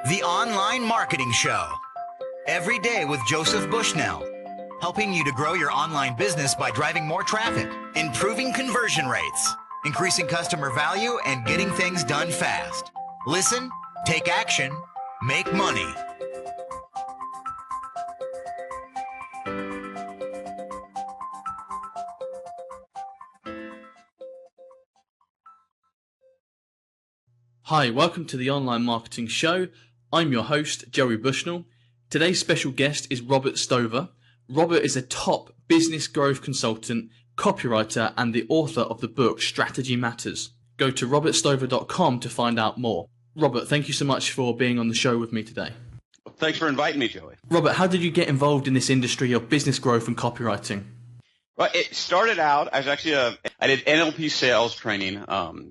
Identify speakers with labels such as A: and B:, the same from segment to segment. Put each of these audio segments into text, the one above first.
A: The Online Marketing Show. Every day with Joseph Bushnell. Helping you to grow your online business by driving more traffic, improving conversion rates, increasing customer value, and getting things done fast. Listen, take action, make money.
B: Hi, welcome to the Online Marketing Show. I'm your host, Joey Bushnell. Today's special guest is Robert Stover. Robert is a top business growth consultant, copywriter, and the author of the book Strategy Matters. Go to robertstover.com to find out more. Robert, thank you so much for being on the show with me today.
C: Well, thanks for inviting me, Joey.
B: Robert, how did you get involved in this industry of business growth and copywriting?
C: Well, it started out, I did NLP sales training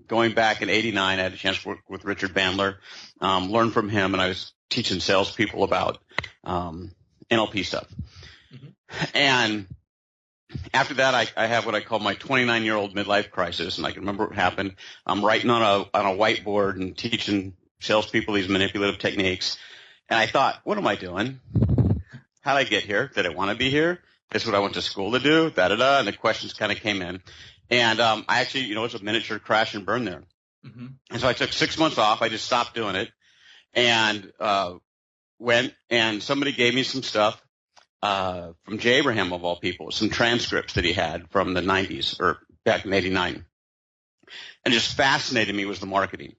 C: going back in '89. I had a chance to work with Richard Bandler, learn from him, and I was teaching salespeople about NLP stuff. Mm-hmm. And after that, I have what I call my 29-year-old midlife crisis, and I can remember what happened. I'm writing on a whiteboard and teaching salespeople these manipulative techniques, and I thought, what am I doing? How did I get here? Did I want to be here? This is what I went to school to do, da-da-da, and the questions kind of came in. And I actually, it's a miniature crash and burn there. Mm-hmm. And so I took 6 months off. I just stopped doing it and went, and somebody gave me some stuff from Jay Abraham, of all people, some transcripts that he had from the 90s or back in '89. And just fascinated me was the marketing.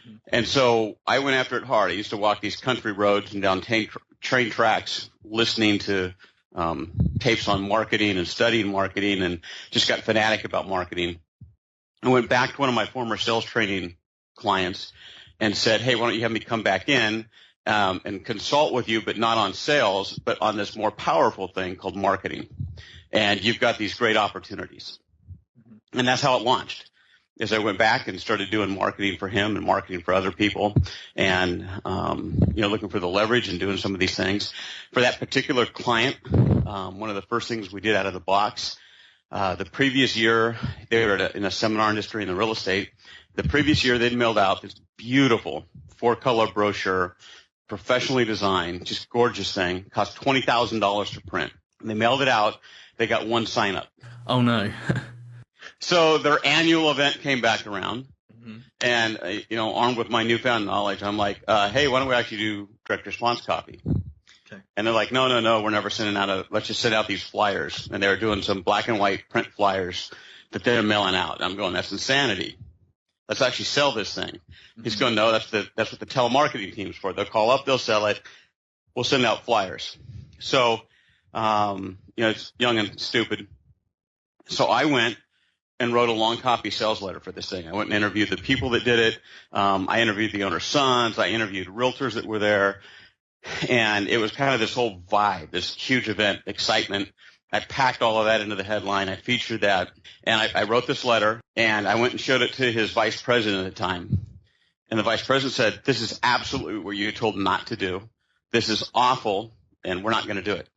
C: Mm-hmm. And so I went after it hard. I used to walk these country roads and down train tracks listening to tapes on marketing and studying marketing, and just got fanatic about marketing. I went back to one of my former sales training clients and said, hey, why don't you have me come back in and consult with you, but not on sales, but on this more powerful thing called marketing. And you've got these great opportunities. Mm-hmm. And that's how it launched. As I went back and started doing marketing for him and marketing for other people, and looking for the leverage and doing some of these things. For that particular client, one of the first things we did out of the box, the previous year, they were in a seminar industry in the real estate. The previous year, they'd mailed out this beautiful 4-color brochure, professionally designed, just gorgeous thing, cost $20,000 to print. And they mailed it out. They got one sign up.
B: Oh, no.
C: So their annual event came back around, mm-hmm. and, armed with my newfound knowledge, I'm like, hey, why don't we actually do direct response copy? Okay. And they're like, no, we're never sending out let's just send out these flyers. And they were doing some black and white print flyers that they're mailing out. And I'm going, that's insanity. Let's actually sell this thing. Mm-hmm. He's going, no, that's what the telemarketing team's for. They'll call up, they'll sell it. We'll send out flyers. So, it's young and stupid. So I went and wrote a long copy sales letter for this thing. I went and interviewed the people that did it. I interviewed the owner's sons. I interviewed realtors that were there. And it was kind of this whole vibe, this huge event, excitement. I packed all of that into the headline. I featured that. And I wrote this letter, and I went and showed it to his vice president at the time. And the vice president said, this is absolutely what you were told not to do. This is awful, and we're not going to do it.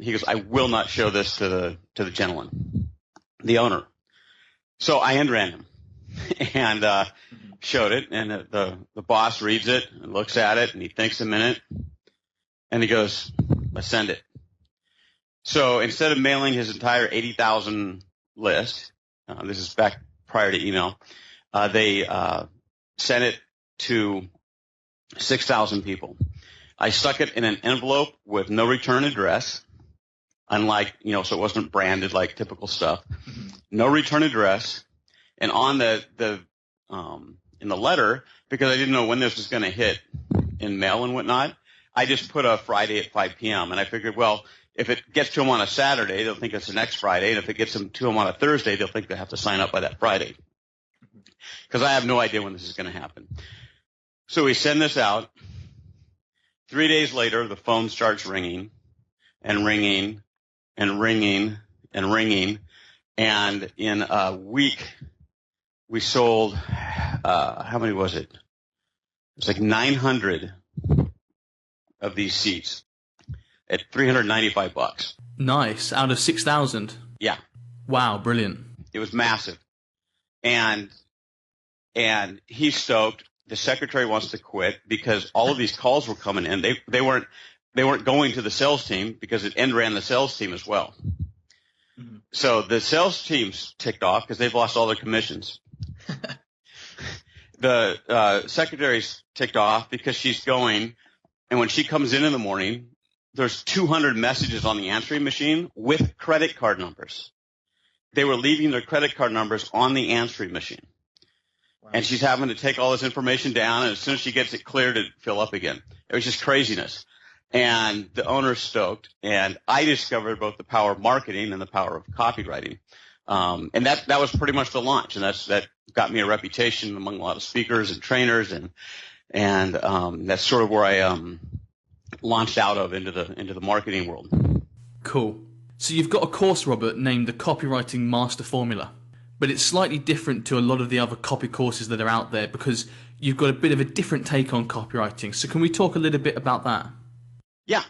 C: He goes, I will not show this to the gentleman, the owner. So I unran him and showed it, and the boss reads it and looks at it, and he thinks a minute, and he goes, let's send it. So instead of mailing his entire 80,000 list, this is back prior to email, they sent it to 6,000 people. I stuck it in an envelope with no return address, unlike, so it wasn't branded like typical stuff. Mm-hmm. No return address. And on in the letter, because I didn't know when this was going to hit in mail and whatnot, I just put a Friday at 5 p.m. And I figured, well, if it gets to them on a Saturday, they'll think it's the next Friday. And if it gets them to them on a Thursday, they'll think they have to sign up by that Friday. Because I have no idea when this is going to happen. So we send this out. 3 days later, the phone starts ringing and ringing and ringing and ringing. And in a week, we sold, how many was it? It was like 900 of these seats at $395.
B: Nice. Out of 6,000?
C: Yeah.
B: Wow, brilliant.
C: It was massive. And he's stoked. the secretary wants to quit because all of these calls were coming in. They weren't going to the sales team because it end ran the sales team as well. Mm-hmm. So the sales team's ticked off because they've lost all their commissions. The secretary's ticked off because she's going, and when she comes in the morning, there's 200 messages on the answering machine with credit card numbers. They were leaving their credit card numbers on the answering machine. Wow. And she's having to take all this information down, and as soon as she gets it cleared, it'd fill up again. It was just craziness. And the owner's stoked, and I discovered both the power of marketing and the power of copywriting. And that was pretty much the launch, and that got me a reputation among a lot of speakers and trainers, and that's sort of where I launched out of into the marketing world.
B: Cool. So you've got a course, Robert, named the Copywriting Master Formula, but it's slightly different to a lot of the other copy courses that are out there because you've got a bit of a different take on copywriting. So can we talk a little bit about that?
C: Yeah.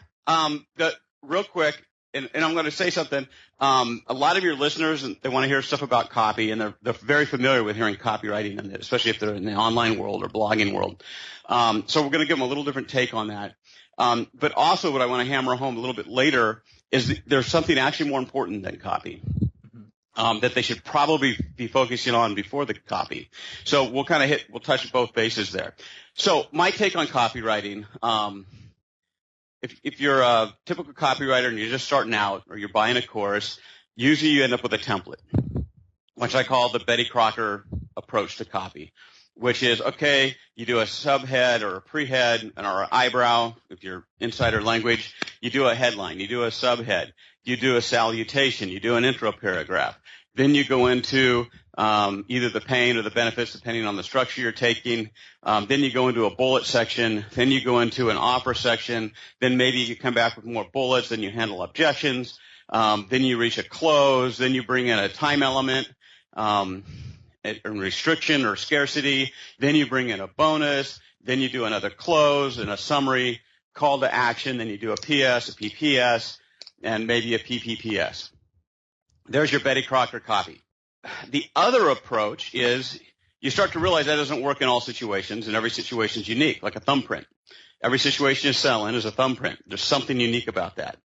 C: Real quick, and I'm going to say something. A lot of your listeners, they want to hear stuff about copy, and they're very familiar with hearing copywriting, and especially if they're in the online world or blogging world. So we're going to give them a little different take on that. But also what I want to hammer home a little bit later is that there's something actually more important than copy. That they should probably be focusing on before the copy. So we'll touch both bases there. So my take on copywriting, if you're a typical copywriter and you're just starting out or you're buying a course, usually you end up with a template, which I call the Betty Crocker approach to copy, which is, okay, you do a subhead or a prehead or an eyebrow, if you're insider language, you do a headline, you do a subhead, you do a salutation, you do an intro paragraph. Then you go into either the pain or the benefits, depending on the structure you're taking. Then you go into a bullet section. Then you go into an offer section. Then maybe you come back with more bullets. Then you handle objections. Then you reach a close. Then you bring in a time element, a restriction or scarcity. Then you bring in a bonus. Then you do another close and a summary, call to action. Then you do a PS, a PPS, and maybe a PPPS. There's your Betty Crocker copy. The other approach is you start to realize that doesn't work in all situations, and every situation is unique, like a thumbprint. Every situation you sell in is a thumbprint. There's something unique about that.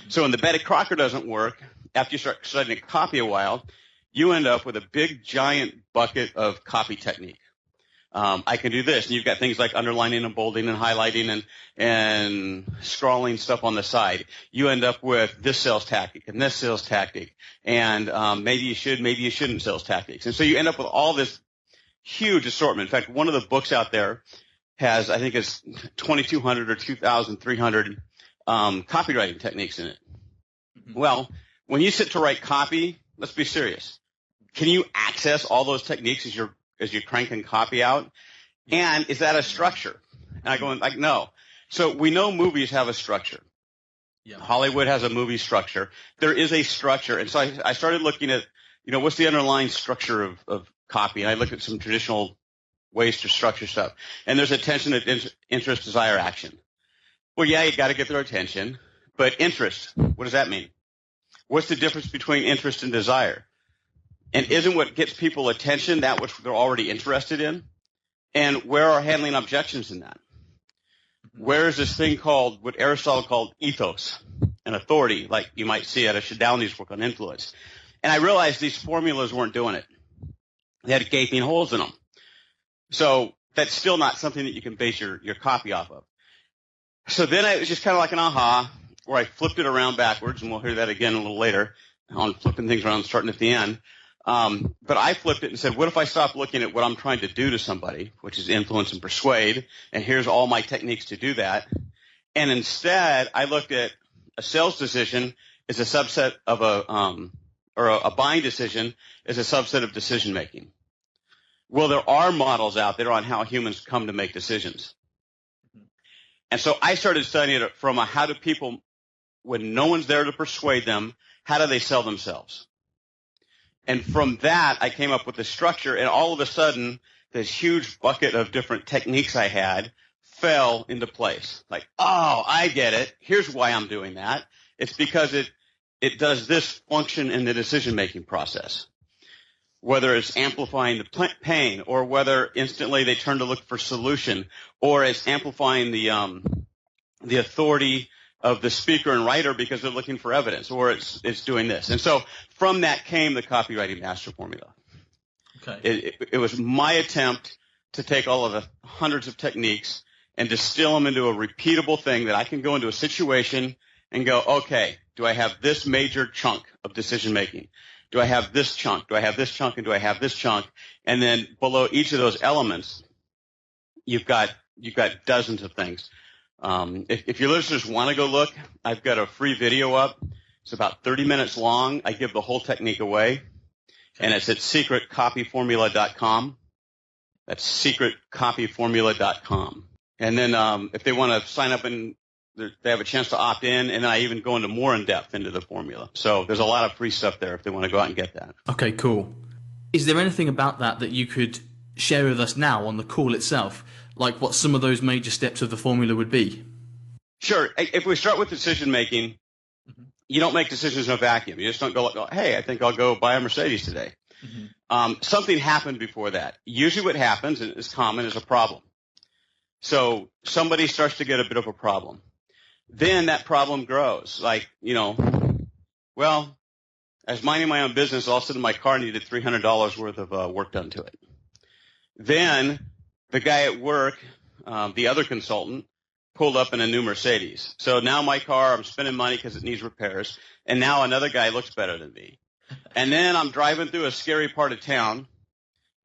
C: So when the Betty Crocker doesn't work, after you start studying a copy a while, you end up with a big, giant bucket of copy technique. I can do this, and you've got things like underlining and bolding and highlighting and scrawling stuff on the side. You end up with this sales tactic and this sales tactic, and maybe you should, maybe you shouldn't sales tactics. And so you end up with all this huge assortment. In fact, one of the books out there has, I think it's 2,200 or 2,300 copywriting techniques in it. Mm-hmm. Well, when you sit to write copy, let's be serious. Can you access all those techniques as you're cranking copy out? And is that a structure? And I go, like, no. So we know movies have a structure. Yeah. Hollywood has a movie structure. There is a structure. And so I started looking at, what's the underlying structure of copy? And I looked at some traditional ways to structure stuff. And there's attention, interest, desire, action. Well, yeah, you got to get their attention. But interest, what does that mean? What's the difference between interest and desire? And isn't what gets people attention that which they're already interested in? And where are handling objections in that? Where is this thing called, what Aristotle called ethos, an authority, like you might see at a Shadowni's work on influence? And I realized these formulas weren't doing it. They had gaping holes in them. So that's still not something that you can base your copy off of. So then it was just kind of like an aha, where I flipped it around backwards, and we'll hear that again a little later on flipping things around starting at the end. But I flipped it and said, what if I stop looking at what I'm trying to do to somebody, which is influence and persuade, and here's all my techniques to do that. And instead, I looked at a sales decision as a subset of a buying decision as a subset of decision making. Well, there are models out there on how humans come to make decisions. And so I started studying it from how do people, when no one's there to persuade them, how do they sell themselves? And from that, I came up with the structure, and all of a sudden, this huge bucket of different techniques I had fell into place. Like, oh, I get it. Here's why I'm doing that. It's because it does this function in the decision-making process. whether it's amplifying the pain, or whether instantly they turn to look for solution, or it's amplifying the authority of the speaker and writer because they're looking for evidence, or it's doing this. And so from that came the copywriting master formula. Okay. It was my attempt to take all of the hundreds of techniques and distill them into a repeatable thing that I can go into a situation and go, okay, do I have this major chunk of decision making? Do I have this chunk? Do I have this chunk? And do I have this chunk? And then below each of those elements, you've got dozens of things. If your listeners want to go look, I've got a free video up. It's about 30 minutes long. I give the whole technique away, and it's at secretcopyformula.com. That's secretcopyformula.com. And then if they want to sign up and they have a chance to opt in, and then I even go into more in depth into the formula. So there's a lot of free stuff there if they want to go out and get that.
B: Okay, cool. Is there anything about that you could share with us now on the call itself, like what some of those major steps of the formula would be? Sure.
C: If we start with decision making, you don't make decisions in a vacuum. You just don't go, hey, I think I'll go buy a Mercedes today. Something happened before that. Usually what happens, and it's common, is a problem. So somebody starts to get a bit of a problem. Then that problem grows. Like, well, I was minding my own business. All of a sudden my car needed $300 worth of work done to it. Then the guy at work, the other consultant, pulled up in a new Mercedes. So now my car, I'm spending money because it needs repairs. And now another guy looks better than me. And then I'm driving through a scary part of town,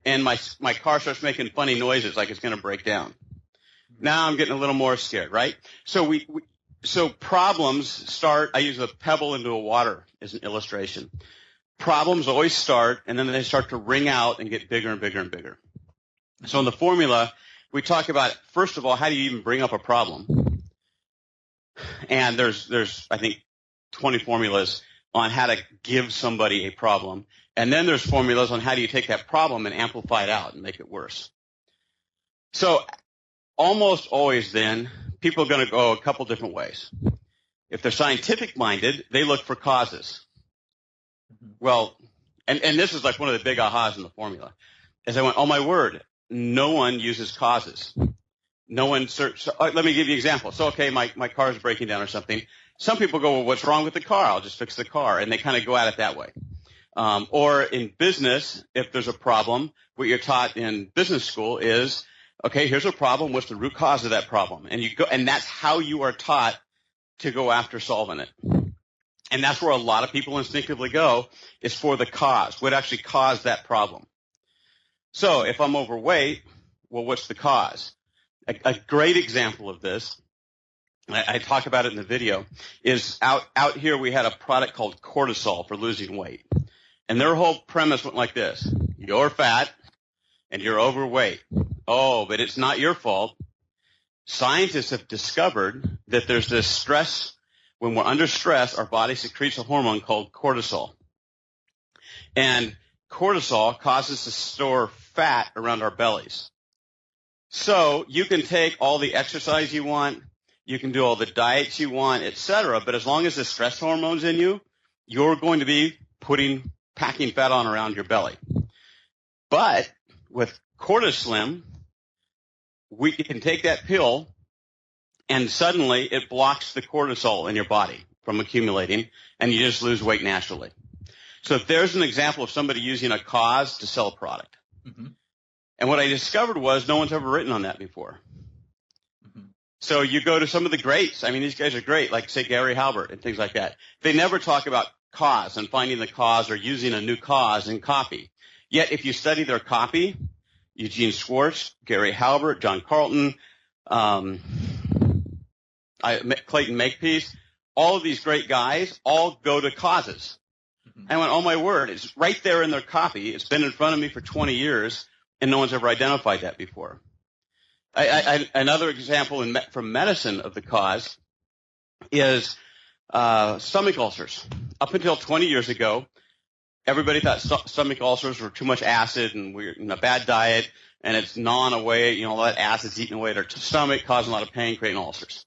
C: and my car starts making funny noises like it's going to break down. Now I'm getting a little more scared, right? So problems start. I use a pebble into a water as an illustration. Problems always start, and then they start to ring out and get bigger and bigger and bigger. So in the formula, we talk about, first of all, how do you even bring up a problem? And there's I think 20 formulas on how to give somebody a problem. And then there's formulas on how do you take that problem and amplify it out and make it worse. So almost always then, people are going to go a couple different ways. If they're scientific minded, they look for causes. Well, and this is like one of the big ahas in the formula. As I went, oh my word, no one uses causes. No one let me give you an example. So, okay, my car is breaking down or something. Some people go, well, what's wrong with the car? I'll just fix the car. And they kind of go at it that way. Or in business, if there's a problem, what you're taught in business school is, okay, here's a problem. What's the root cause of that problem? And and that's how you are taught to go after solving it. And that's where a lot of people instinctively go, is for the cause. What actually caused that problem? So if I'm overweight, well, what's the cause? A great example of this, I talk about it in the video, is out here we had a product called cortisol for losing weight. And their whole premise went like this. You're fat and you're overweight. Oh, but it's not your fault. Scientists have discovered that there's this stress. When we're under stress, our body secretes a hormone called cortisol. And cortisol causes us to store fat around our bellies. So you can take all the exercise you want, you can do all the diets you want, etc., but as long as the stress hormone's in you, you're going to be packing fat on around your belly. But with CortiSlim, we can take that pill and suddenly it blocks the cortisol in your body from accumulating, and you just lose weight naturally. So there's an example of somebody using a cause to sell a product. Mm-hmm. And what I discovered was no one's ever written on that before. Mm-hmm. So you go to some of the greats. I mean, these guys are great, like, say, Gary Halbert and things like that. They never talk about cause and finding the cause or using a new cause in copy. Yet if you study their copy, Eugene Schwartz, Gary Halbert, John Carlton, Clayton Makepeace, all of these great guys all go to causes. Mm-hmm. I went, oh my word, it's right there in their copy. It's been in front of me for 20 years, and no one's ever identified that before. Another example from medicine of the cause is stomach ulcers. Up until 20 years ago, everybody thought stomach ulcers were too much acid and we're in a bad diet, and it's gnawing away, all that acid's eating away at our stomach, causing a lot of pain, creating ulcers.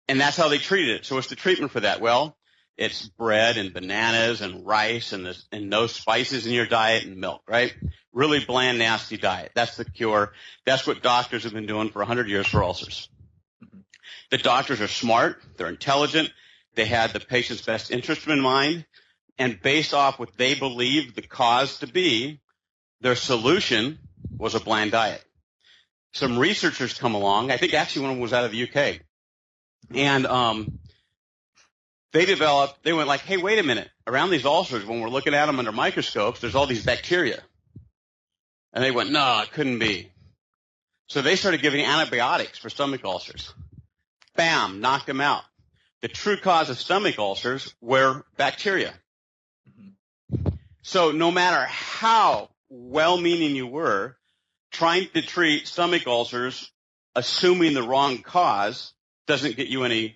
C: And that's how they treated it. So what's the treatment for that? Well, It's bread and bananas and rice and no spices in your diet and milk, right? Really bland, nasty diet. That's the cure. That's what doctors have been doing for 100 years for ulcers. The doctors are smart. They're intelligent. They had the patient's best interest in mind. And based off what they believed the cause to be, their solution was a bland diet. Some researchers come along. I think actually one of them was out of the UK. And they went like, hey, wait a minute. Around these ulcers, when we're looking at them under microscopes, there's all these bacteria. And they went, no, it couldn't be. So they started giving antibiotics for stomach ulcers. Bam, knocked them out. The true cause of stomach ulcers were bacteria. So no matter how well-meaning you were, trying to treat stomach ulcers, assuming the wrong cause, doesn't get you any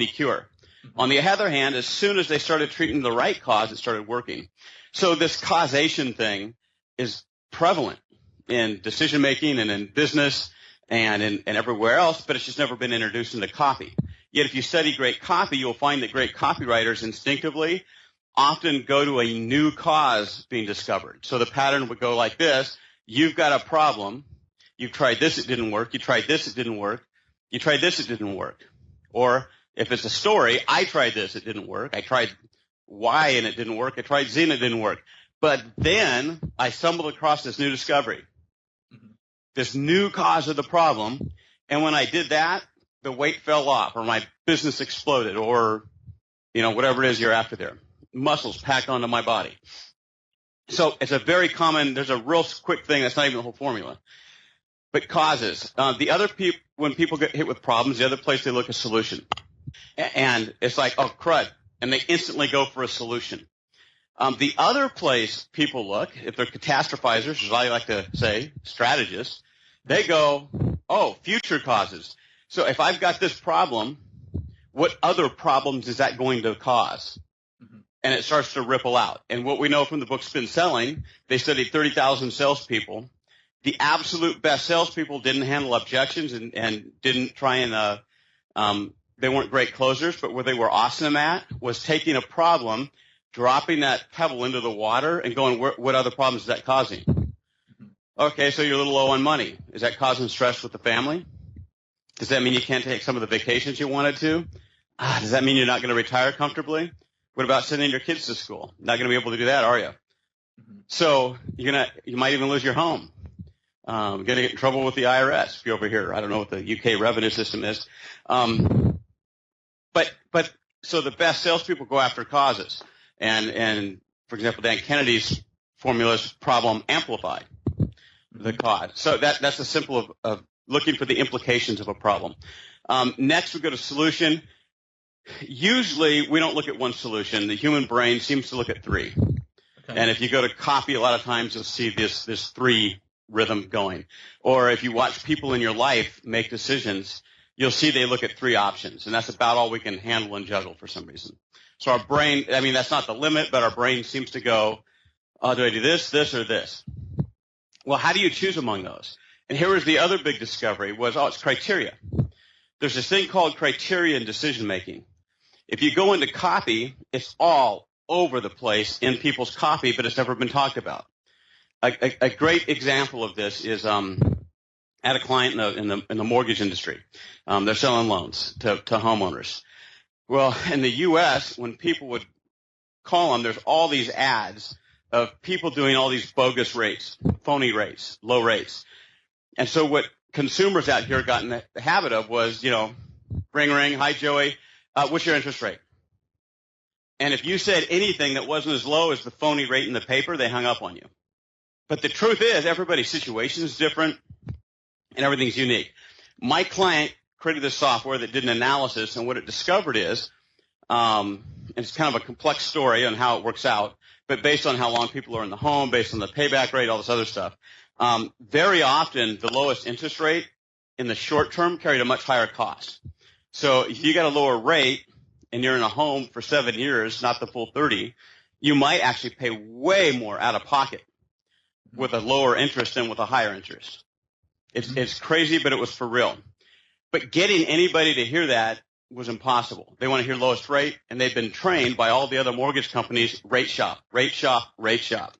C: cure. On the other hand, as soon as they started treating the right cause, it started working. So this causation thing is prevalent in decision-making and in business and everywhere else, but it's just never been introduced into copy. Yet if you study great copy, you'll find that great copywriters instinctively often go to a new cause being discovered. So the pattern would go like this. You've got a problem. You've tried this, it didn't work. You tried this, it didn't work. You tried this, it didn't work. Or if it's a story, I tried this, it didn't work. I tried Y and it didn't work. I tried Z and it didn't work. But then I stumbled across this new discovery, this new cause of the problem. And when I did that, the weight fell off or my business exploded or, whatever it is you're after there. Muscles packed onto my body. So it's a very common, there's a real quick thing that's not even the whole formula. But causes. When people get hit with problems, the other place they look is solution. And it's like, oh, crud. And they instantly go for a solution. The other place people look, if they're catastrophizers, as I like to say, strategists, they go, oh, future causes. So if I've got this problem, what other problems is that going to cause? And it starts to ripple out. And what we know from the book Spin Selling, they studied 30,000 salespeople. The absolute best salespeople didn't handle objections and didn't try and they weren't great closers, but what they were awesome at was taking a problem, dropping that pebble into the water and going, what other problems is that causing? Okay, so you're a little low on money. Is that causing stress with the family? Does that mean you can't take some of the vacations you wanted to? Does that mean you're not going to retire comfortably? What about sending your kids to school? Not going to be able to do that, are you? So you might even lose your home. Going to get in trouble with the IRS if you're over here. I don't know what the UK revenue system is. But so the best salespeople go after causes. And for example, Dan Kennedy's formula is problem amplified, the cause. So that's the simple of looking for the implications of a problem. Next we go to solution. Usually we don't look at one solution. The human brain seems to look at three. Okay. And if you go to copy, a lot of times you'll see this three rhythm going. Or if you watch people in your life make decisions, you'll see they look at three options. And that's about all we can handle and juggle for some reason. So our brain, that's not the limit, but our brain seems to go, oh, do I do this, this, or this? Well, how do you choose among those? And here was the other big discovery was, it's criteria. There's this thing called criteria in decision making. If you go into copy, it's all over the place in people's copy, but it's never been talked about. A great example of this is I had a client in the mortgage industry. They're selling loans to homeowners. Well, in the U.S., when people would call them, there's all these ads of people doing all these bogus rates, phony rates, low rates. And so what consumers out here got in the habit of was, ring, ring, hi, Joey, what's your interest rate? And if you said anything that wasn't as low as the phony rate in the paper, they hung up on you. But the truth is, everybody's situation is different and everything's unique. My client created this software that did an analysis, and what it discovered is, and it's kind of a complex story on how it works out, but based on how long people are in the home, based on the payback rate, all this other stuff, very often the lowest interest rate in the short term carried a much higher cost. So if you got a lower rate and you're in a home for 7 years, not the full 30, you might actually pay way more out of pocket with a lower interest than with a higher interest. It's crazy, but it was for real. But getting anybody to hear that was impossible. They want to hear lowest rate, and they've been trained by all the other mortgage companies, rate shop, rate shop, rate shop.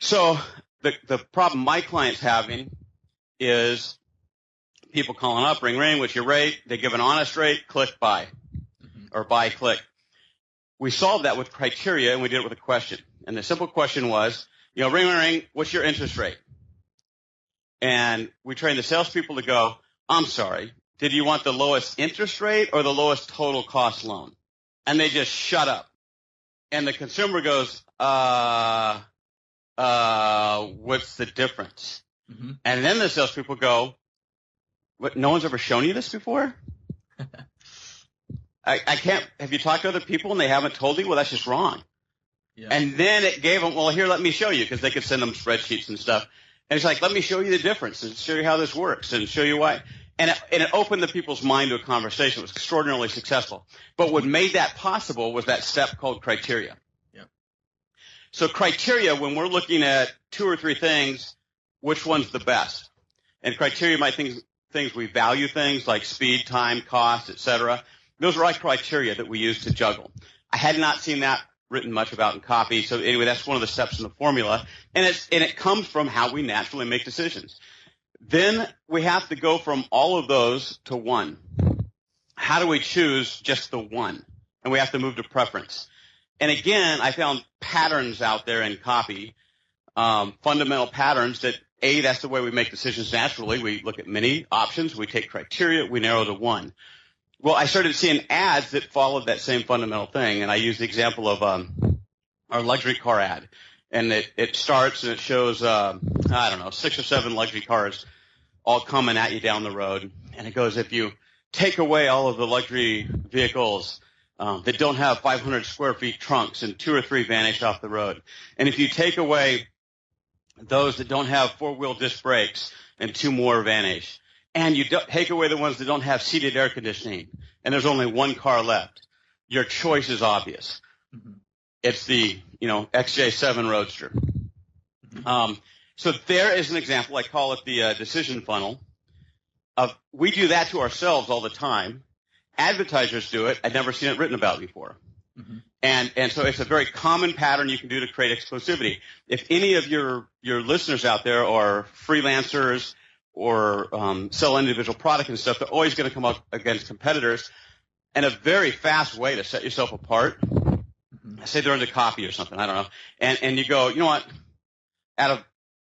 C: So the problem my client's having is people calling up, ring, ring, what's your rate? They give an honest rate, click, buy, or buy, click. We solved that with criteria, and we did it with a question. And the simple question was, ring, ring, ring, what's your interest rate? And we trained the salespeople to go, I'm sorry, did you want the lowest interest rate or the lowest total cost loan? And they just shut up. And the consumer goes, what's the difference? Mm-hmm. And then the salespeople go, what, no one's ever shown you this before? I can't, have you talked to other people and they haven't told you? Well, that's just wrong. Yeah. And then it gave them, well, here, let me show you, because they could send them spreadsheets and stuff. And it's like, let me show you the difference and show you how this works and show you why. And it opened the people's mind to a conversation. It was extraordinarily successful. But what made that possible was that step called criteria. Yeah. So criteria, when we're looking at 2 or 3 things, which one's the best? And criteria might things we value things like speed, time, cost, etc. Those are our criteria that we use to juggle. I had not seen that written much about in copy. So anyway, that's one of the steps in the formula. And it comes from how we naturally make decisions. Then we have to go from all of those to one. How do we choose just the one? And we have to move to preference. And again, I found patterns out there in copy, fundamental patterns that, that's the way we make decisions naturally. We look at many options. We take criteria. We narrow to one. Well, I started seeing ads that followed that same fundamental thing. And I used the example of our luxury car ad. And it starts and it shows, 6 or 7 luxury cars all coming at you down the road. And it goes, if you take away all of the luxury vehicles that don't have 500 square feet trunks and 2 or 3 vanish off the road. And if you take away those that don't have 4-wheel disc brakes and 2 more vanish. And you take away the ones that don't have seated air conditioning and there's only 1 car left. Your choice is obvious. Mm-hmm. It's the, XJ7 Roadster. Mm-hmm. So there is an example. I call it the decision funnel. We do that to ourselves all the time. Advertisers do it. I'd never seen it written about before. Mm-hmm. And so it's a very common pattern you can do to create exclusivity. If any of your listeners out there are freelancers or sell individual product and stuff, they're always going to come up against competitors. And a very fast way to set yourself apart, say they're into copy or something, I don't know, and you go, you know what, out of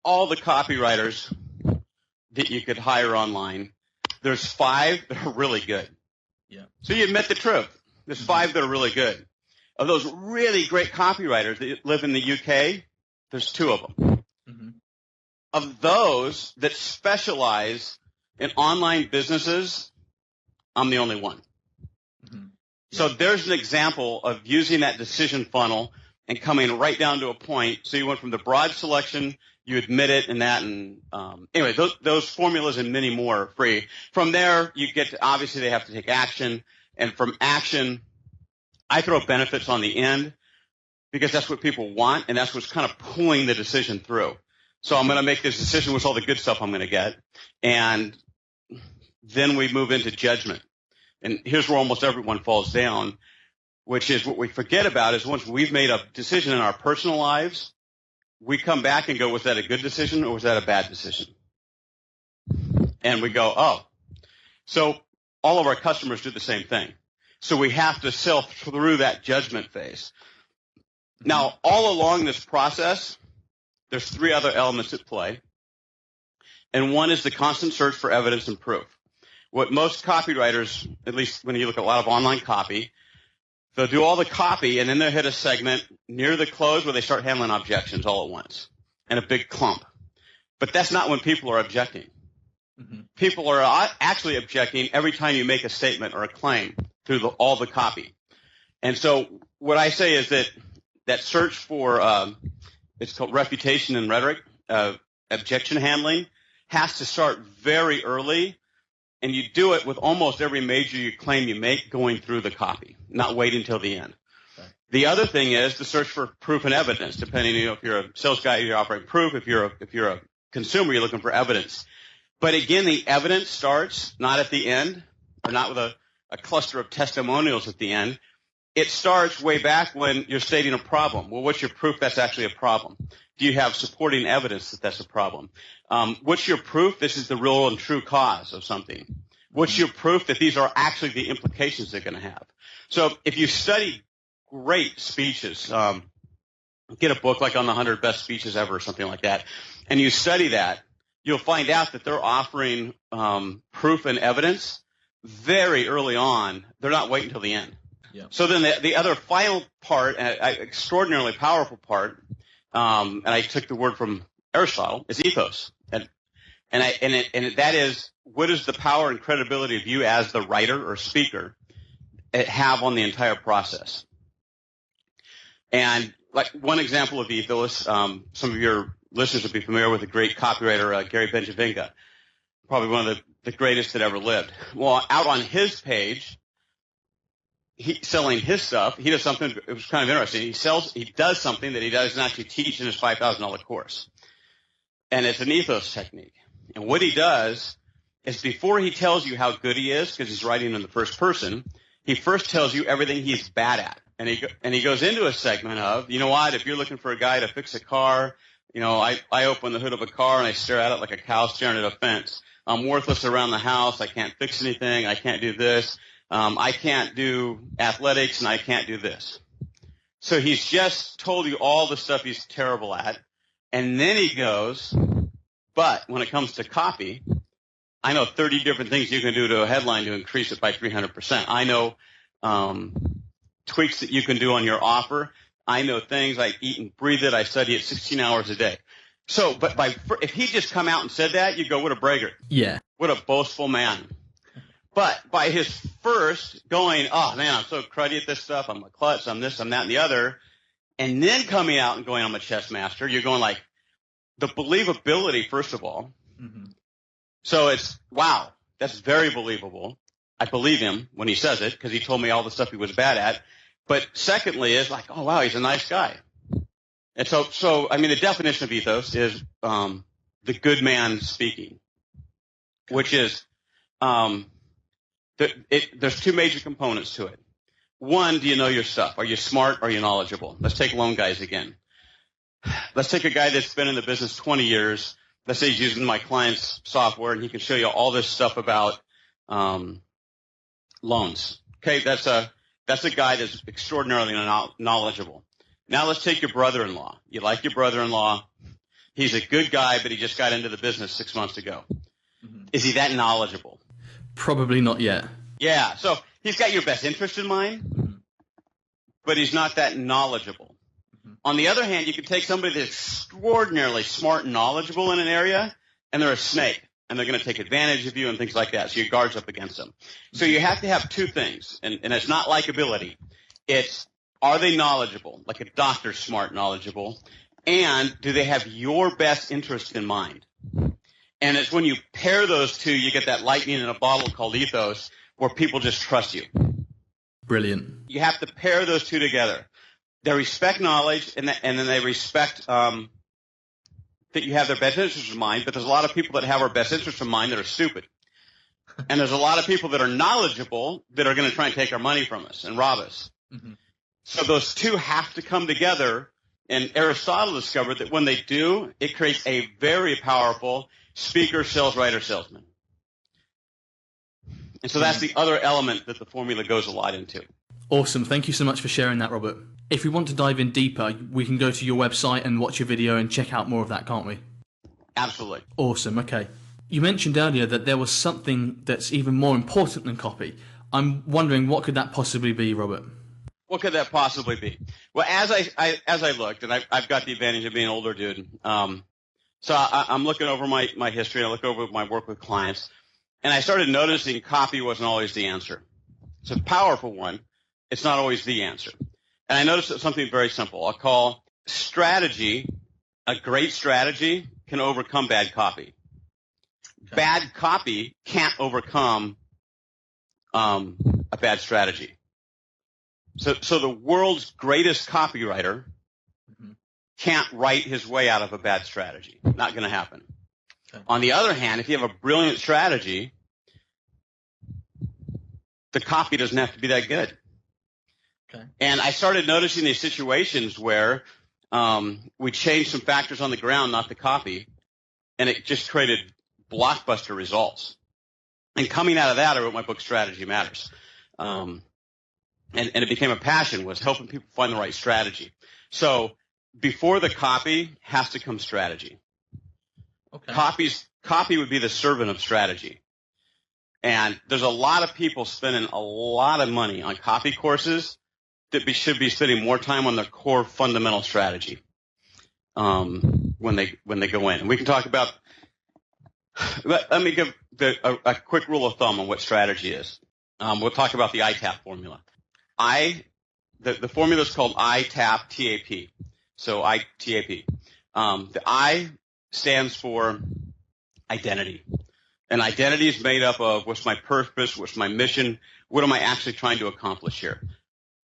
C: all the copywriters that you could hire online, there's 5 that are really good. Yeah. So you admit the truth. There's 5 that are really good. Of those really great copywriters that live in the UK, there's 2 of them. Mm-hmm. Of those that specialize in online businesses, I'm the only one. Mm-hmm. Yeah. So there's an example of using that decision funnel and coming right down to a point. So you went from the broad selection, you admit it and that, and anyway, those formulas and many more are free. From there, you get to, obviously they have to take action, and from action, I throw benefits on the end because that's what people want, and that's what's kind of pulling the decision through. So I'm going to make this decision with all the good stuff I'm going to get, and then we move into judgment. And here's where almost everyone falls down, which is what we forget about is once we've made a decision in our personal lives, we come back and go, was that a good decision or was that a bad decision? And we go, oh. So all of our customers do the same thing. So we have to sail through that judgment phase. Now, all along this process, there's 3 other elements at play. And one is the constant search for evidence and proof. What most copywriters, at least when you look at a lot of online copy, they'll do all the copy and then they'll hit a segment near the close where they start handling objections all at once and a big clump. But that's not when people are objecting. Mm-hmm. People are actually objecting every time you make a statement or a claim through all the copy. And so what I say is that search for it's called refutation and rhetoric, objection handling, has to start very early, and you do it with almost every major claim you make going through the copy, not waiting until the end. Okay. The other thing is to search for proof and evidence, depending, if you're a sales guy, you're offering proof. If you're a consumer, you're looking for evidence. But again, the evidence starts not at the end, or not with a cluster of testimonials at the end. It starts way back when you're stating a problem. Well, what's your proof that's actually a problem? Do you have supporting evidence that that's a problem? What's your proof this is the real and true cause of something? What's your proof that these are actually the implications they're going to have? So if you study great speeches, get a book like on the 100 best speeches ever or something like that, and you study that, you'll find out that they're offering proof and evidence very early on. They're not waiting until the end. Yeah. So then the other final part, extraordinarily powerful part, and I took the word from Aristotle, is ethos. And that is, what is the power and credibility of you as the writer or speaker have on the entire process? And like one example of ethos, some of your listeners will be familiar with the great copywriter Gary Benjavinga, probably one of the greatest that ever lived. Well, out on his page, selling his stuff, he does something. It was kind of interesting. He does something that he doesn't actually teach in his $5,000 course, and it's an ethos technique. And what he does is, before he tells you how good he is, because he's writing in the first person, he first tells you everything he's bad at. And he goes into a segment of, you know what, if you're looking for a guy to fix a car, you know, I open the hood of a car and I stare at it like a cow staring at a fence. I'm worthless around the house. I can't fix anything. I can't do this. I can't do athletics, and I can't do this. So he's just told you all the stuff he's terrible at. And then he goes, but when it comes to copy, I know 30 different things you can do to a headline to increase it by 300%. I know tweaks that you can do on your offer. I know things like eat and breathe it. I study it 16 hours a day. So, but if he just come out and said that, you'd go, what a braggart. Yeah. What a boastful man. But by his first going, oh man, I'm so cruddy at this stuff. I'm a klutz. I'm this, I'm that, and the other. And then coming out and going, I'm a chess master. You're going like the believability, first of all. Mm-hmm. So it's, wow, that's very believable. I believe him when he says it because he told me all the stuff he was bad at. But secondly is like, oh wow, he's a nice guy. And so I mean, the definition of ethos is the good man speaking, which is there's two major components to it. One, do you know your stuff? Are you smart? Are you knowledgeable? Let's take loan guys again. Let's take a guy that's been in the business 20 years. Let's say he's using my client's software, and he can show you all this stuff about loans. Okay, that's a guy that's extraordinarily knowledgeable. Now let's take your brother-in-law. You like your brother-in-law. He's a good guy, but he just got into the business 6 months ago. Mm-hmm. Is he that knowledgeable? Probably not yet. Yeah, so he's got your best interest in mind, mm-hmm. but he's not that knowledgeable. Mm-hmm. On the other hand, you could take somebody that's extraordinarily smart and knowledgeable in an area, and they're a snake, and they're going to take advantage of you and things like that, so your guard's up against them. So you have to have two things, and it's not likability. It's, are they knowledgeable, like a doctor's smart, knowledgeable, and do they have your best interest in mind? And it's when you pair those two, you get that lightning in a bottle called ethos, where people just trust you. Brilliant. You have to pair those two together. They respect knowledge, and then they respect that you have their best interest in mind, but there's a lot of people that have our best interest in mind that are stupid. And there's a lot of people that are knowledgeable that are going to try and take our money from us and rob us. Mm-hmm. So those two have to come together, and Aristotle discovered that when they do, it creates a very powerful speaker, sales, writer, salesman. And so that's the other element that the formula goes a lot into. Awesome. Thank you so much for sharing that, Robert. If we want to dive in deeper, we can go to your website and watch your video and check out more of that, can't we? Absolutely. Awesome. Okay. You mentioned earlier that there was something that's even more important than copy. I'm wondering, what could that possibly be, Robert? What could that possibly be? Well, as I looked, and I've got the advantage of being an older dude, so I'm looking over my history, I look over my work with clients, and I started noticing copy wasn't always the answer. It's a powerful one. It's not always the answer. And I noticed something very simple. I'll call strategy, a great strategy can overcome bad copy. Okay. Bad copy can't overcome a bad strategy. So the world's greatest copywriter can't write his way out of a bad strategy. Not going to happen. Okay. On the other hand, if you have a brilliant strategy, the copy doesn't have to be that good.
B: Okay.
C: And I started noticing these situations where we changed some factors on the ground, not the copy, and it just created blockbuster results. And coming out of that, I wrote my book, Strategy Matters. And it became a passion, was helping people find the right strategy. So before the copy has to come strategy.
B: Okay.
C: Copy would be the servant of strategy. And there's a lot of people spending a lot of money on copy courses that should be spending more time on their core fundamental strategy when they go in. And we can talk about – let me give a quick rule of thumb on what strategy is. We'll talk about the ITAP formula. The formula is called ITAP, T-A-P. So ITAP. The I stands for identity. And identity is made up of what's my purpose, what's my mission, what am I actually trying to accomplish here.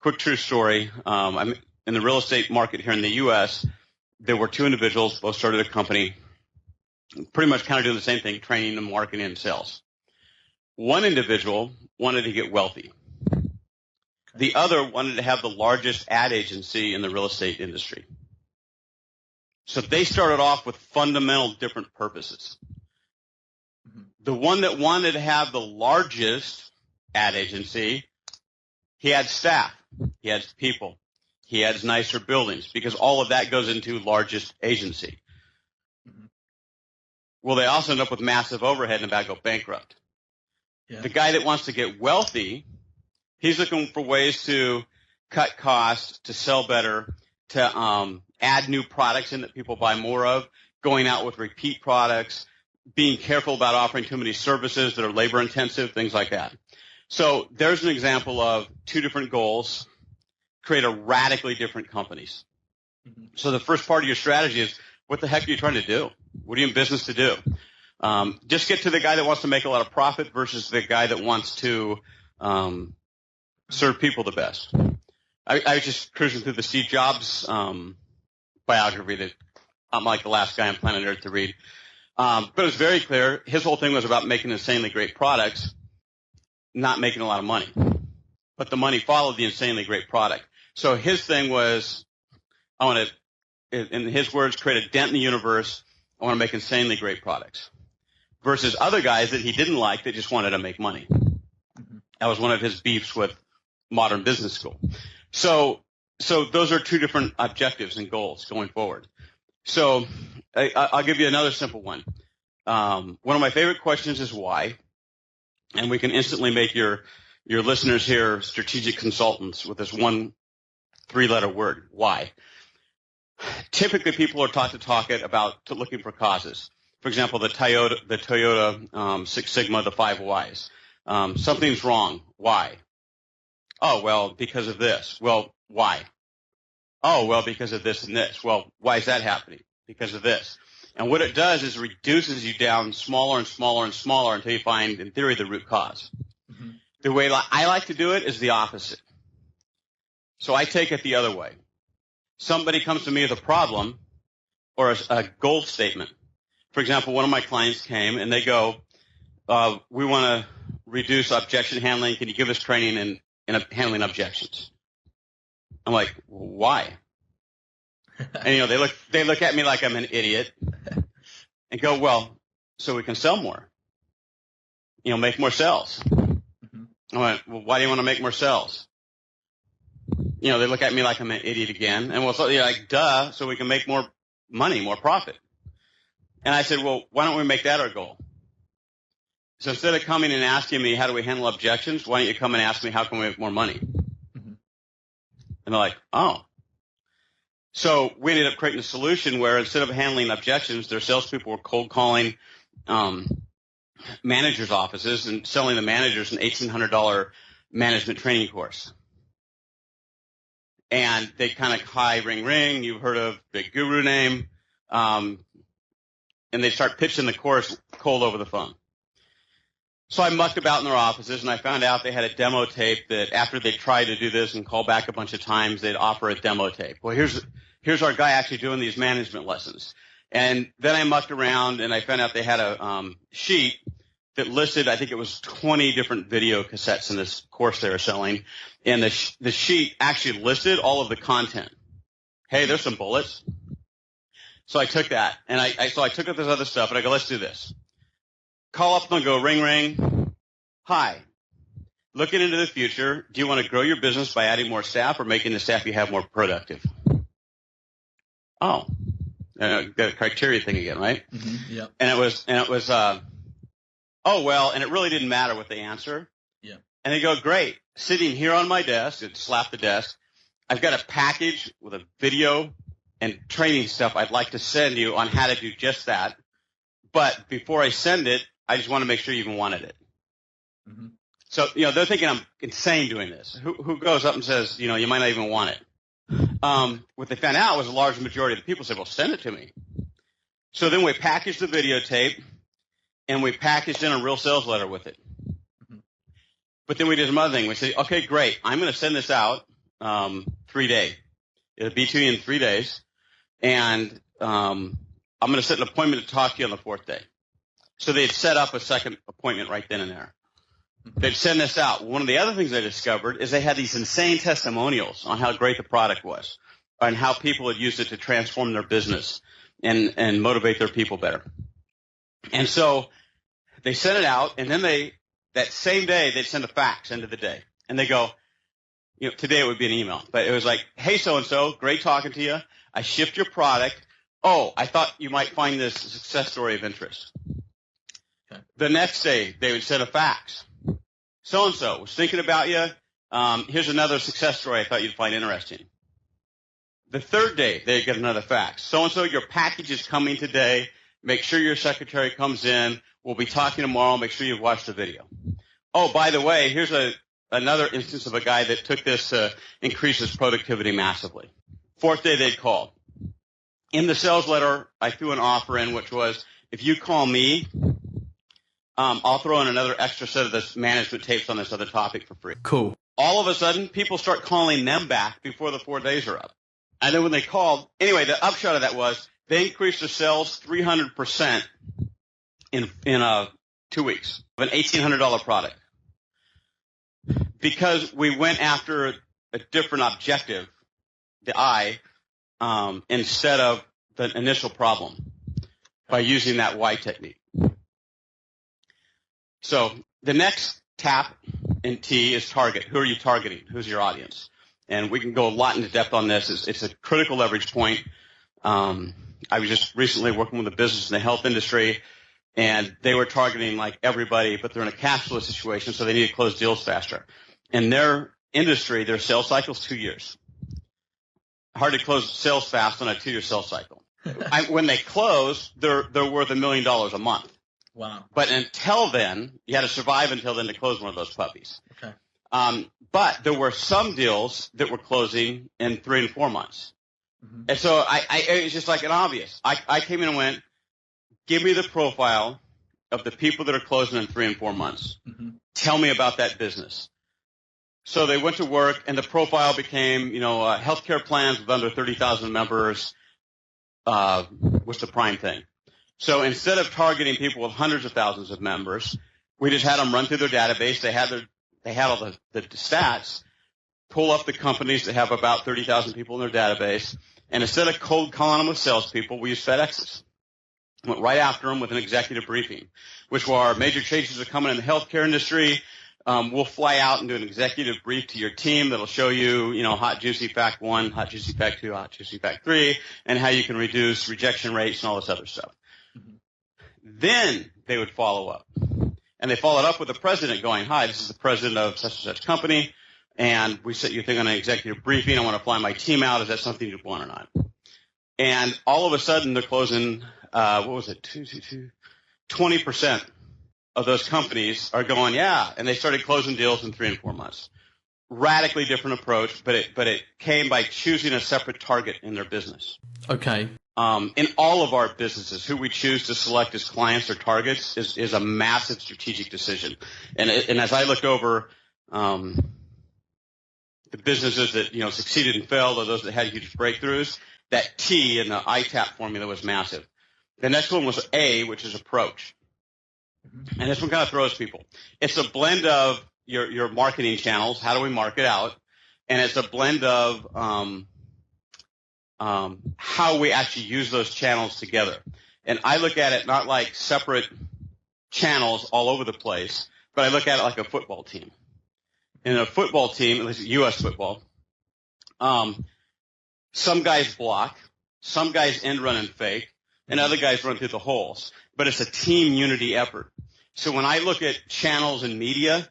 C: Quick true story. I'm in the real estate market here in the U.S. There were two individuals, both started a company, pretty much kind of doing the same thing, training and marketing and sales. One individual wanted to get wealthy. The other wanted to have the largest ad agency in the real estate industry. So they started off with fundamental different purposes. The one that wanted to have the largest ad agency, he had staff, he had people, he had nicer buildings, because all of that goes into largest agency. Well, they also end up with massive overhead and about to go bankrupt. Yeah. The guy that wants to get wealthy, he's looking for ways to cut costs, to sell better, to add new products in that people buy more of, going out with repeat products, being careful about offering too many services that are labor intensive, things like that. So there's an example of two different goals, create a radically different companies. So the first part of your strategy is, what the heck are you trying to do? What are you in business to do? Just get to the guy that wants to make a lot of profit versus the guy that wants to serve people the best. I was just cruising through the Steve Jobs biography that I'm like the last guy on planet Earth to read. But it was very clear. His whole thing was about making insanely great products, not making a lot of money. But the money followed the insanely great product. So his thing was, I want to, in his words, create a dent in the universe. I want to make insanely great products. Versus other guys that he didn't like that just wanted to make money. That was one of his beefs with modern business school. So those are two different objectives and goals going forward. So I'll give you another simple one. One of my favorite questions is why, and we can instantly make your listeners here strategic consultants with this one 3-letter word, why. Typically, people are taught to talk about looking for causes. For example, the Toyota Six Sigma, the 5 whys. Something's wrong. Why? Oh, well, because of this. Well, why? Oh, well, because of this and this. Well, why is that happening? Because of this. And what it does is reduces you down smaller and smaller and smaller until you find, in theory, the root cause. The way I like to do it is the opposite. So I take it the other way. Somebody comes to me with a problem or a goal statement. For example, one of my clients came and they go, we want to reduce objection handling. Can you give us training in handling objections? I'm like, why? And they look at me like I'm an idiot and go, well, so we can sell more. Make more sales. I went, well, why do you want to make more sales? They look at me like I'm an idiot again. And so they're like, duh, so we can make more money, more profit. And I said, well, why don't we make that our goal? So instead of coming and asking me, how do we handle objections, why don't you come and ask me, how can we make more money? And they're like, oh. So we ended up creating a solution where instead of handling objections, their salespeople were cold calling managers' offices and selling the managers an $1,800 management training course. And they kind of ring, you've heard of big guru name, and they start pitching the course cold over the phone. So I mucked about in their offices, and I found out they had a demo tape that after they tried to do this and call back a bunch of times, they'd offer a demo tape. Well, here's our guy actually doing these management lessons. And then I mucked around, and I found out they had a sheet that listed, I think it was 20 different video cassettes in this course they were selling. And the sheet actually listed all of the content. Hey, there's some bullets. So I took that, and I took up this other stuff, and I go, let's do this. Call up and go, ring, ring. Hi. Looking into the future, do you want to grow your business by adding more staff or making the staff you have more productive? Oh. Got a criteria thing again, right?
B: Mm-hmm, yeah.
C: And it was, oh, well, and it really didn't matter what they answer.
B: Yeah.
C: And they go, great. Sitting here on my desk, it slapped the desk. I've got a package with a video and training stuff I'd like to send you on how to do just that. But before I send it, I just want to make sure you even wanted it.
B: Mm-hmm.
C: So, they're thinking I'm insane doing this. Who goes up and says, you might not even want it. What they found out was a large majority of the people said, well, send it to me. So then we packaged the videotape, and we packaged in a real sales letter with it. Mm-hmm. But then we did another thing. We said, okay, great. I'm going to send this out 3 days. It'll be to you in 3 days. And I'm going to set an appointment to talk to you on the 4th day. So they'd set up a second appointment right then and there. They'd send this out. One of the other things they discovered is they had these insane testimonials on how great the product was and how people had used it to transform their business and motivate their people better. And so they sent it out, and then that same day they'd send a fax end of the day. And they go, today it would be an email, but it was like, hey, so-and-so, great talking to you. I shipped your product. Oh, I thought you might find this a success story of interest. Okay. The next day, they would send a fax. So-and-so was thinking about you. Here's another success story I thought you'd find interesting. The third day, they'd get another fax. So-and-so, your package is coming today. Make sure your secretary comes in. We'll be talking tomorrow. Make sure you've watched the video. Oh, by the way, here's another instance of a guy that took this to increase his productivity massively. 4th day, they'd call. In the sales letter, I threw an offer in, which was, if you call me, I'll throw in another extra set of this management tapes on this other topic for free.
B: Cool.
C: All of a sudden, people start calling them back before the 4 days are up. And then when they called, anyway, the upshot of that was they increased their sales 300% in 2 weeks of an $1,800 product. Because we went after a different objective, the I, instead of the initial problem by using that why technique. So the next tap in T is target. Who are you targeting? Who's your audience? And we can go a lot into depth on this. It's a critical leverage point. I was just recently working with a business in the health industry, and they were targeting like everybody, but they're in a cash flow situation, so they need to close deals faster. In their industry, their sales cycle is 2 years. Hard to close sales fast on a 2-year sales cycle. When they close, they're worth $1 million a month.
B: Wow.
C: But until then, you had to survive until then to close one of those puppies.
B: Okay.
C: But there were some deals that were closing in 3 and 4 months. Mm-hmm. And so it was just like an obvious. I came in and went, give me the profile of the people that are closing in 3 and 4 months. Mm-hmm. Tell me about that business. So they went to work, and the profile became, healthcare plans with under 30,000 members was the prime thing. So instead of targeting people with hundreds of thousands of members, we just had them run through their database. They had all the stats, pull up the companies that have about 30,000 people in their database, and instead of cold calling them with salespeople, we used FedExes. Went right after them with an executive briefing, which were major changes are coming in the healthcare industry. We'll fly out and do an executive brief to your team that'll show you, hot, juicy fact 1, hot, juicy fact 2, hot, juicy fact 3, and how you can reduce rejection rates and all this other stuff. Mm-hmm. Then they would follow up. And they followed up with the president going, hi, this is the president of such and such company, and we set your thing on an executive briefing. I want to fly my team out. Is that something you want or not? And all of a sudden they're closing, 20% of those companies are going, yeah, and they started closing deals in 3 and 4 months. Radically different approach, but it came by choosing a separate target in their business.
B: Okay.
C: In all of our businesses, who we choose to select as clients or targets is a massive strategic decision. And as I look over the businesses that succeeded and failed, or those that had huge breakthroughs, that T in the ITAP formula was massive. The next one was A, which is approach. And this one kind of throws people. It's a blend of your marketing channels. How do we market out? And it's a blend of how we actually use those channels together. And I look at it not like separate channels all over the place, but I look at it like a football team. In a football team, at least U.S. football, some guys block, some guys end run and fake, and other guys run through the holes. But it's a team unity effort. So when I look at channels and media,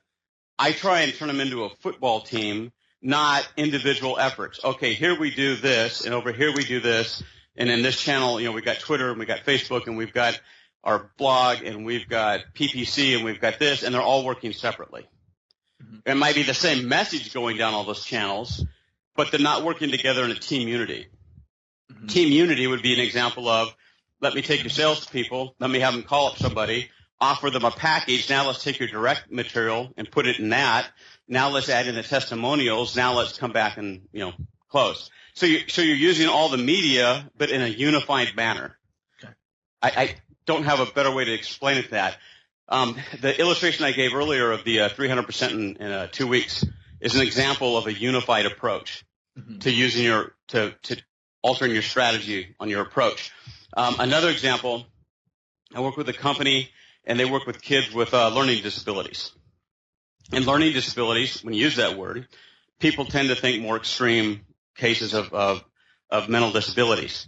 C: I try and turn them into a football team, not individual efforts. Okay, here we do this, and over here we do this, and in this channel, we've got Twitter, and we've got Facebook, and we've got our blog, and we've got PPC, and we've got this, and they're all working separately. It might be the same message going down all those channels, but they're not working together in a team unity. Team unity would be an example of, let me take your salespeople, let me have them call up somebody, offer them a package. Now let's take your direct material and put it in that. Now let's add in the testimonials. Now let's come back and, close. So you're using all the media, but in a unified manner. Okay. I don't have a better way to explain it than that. The illustration I gave earlier of the 300% in 2 weeks is an example of a unified approach to using to altering your strategy on your approach. Another example, I work with a company, and they work with kids with learning disabilities. And learning disabilities, when you use that word, people tend to think more extreme cases of mental disabilities.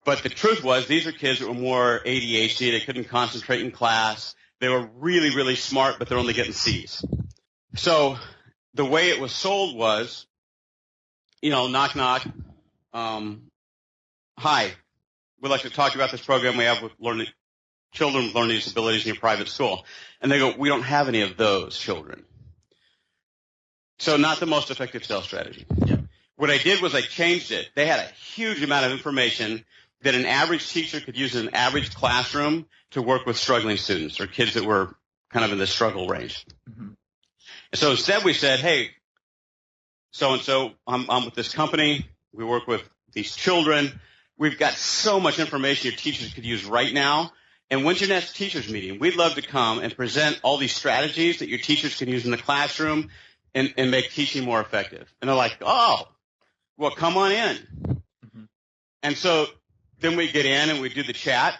C: But the truth was, these are kids that were more ADHD. They couldn't concentrate in class. They were really, really smart, but they're only getting C's. So the way it was sold was, knock, knock. Hi, we'd like to talk about this program we have with children with learning disabilities in your private school. And they go, we don't have any of those children. So not the most effective sales strategy. Yeah. What I did was I changed it. They had a huge amount of information that an average teacher could use in an average classroom to work with struggling students or kids that were kind of in the struggle range. And so instead we said, hey, so-and-so, I'm with this company. We work with these children. We've got so much information your teachers could use right now. And when's your next teachers meeting? We'd love to come and present all these strategies that your teachers can use in the classroom and make teaching more effective. And they're like, oh, well, come on in. And so then we get in and we do the chat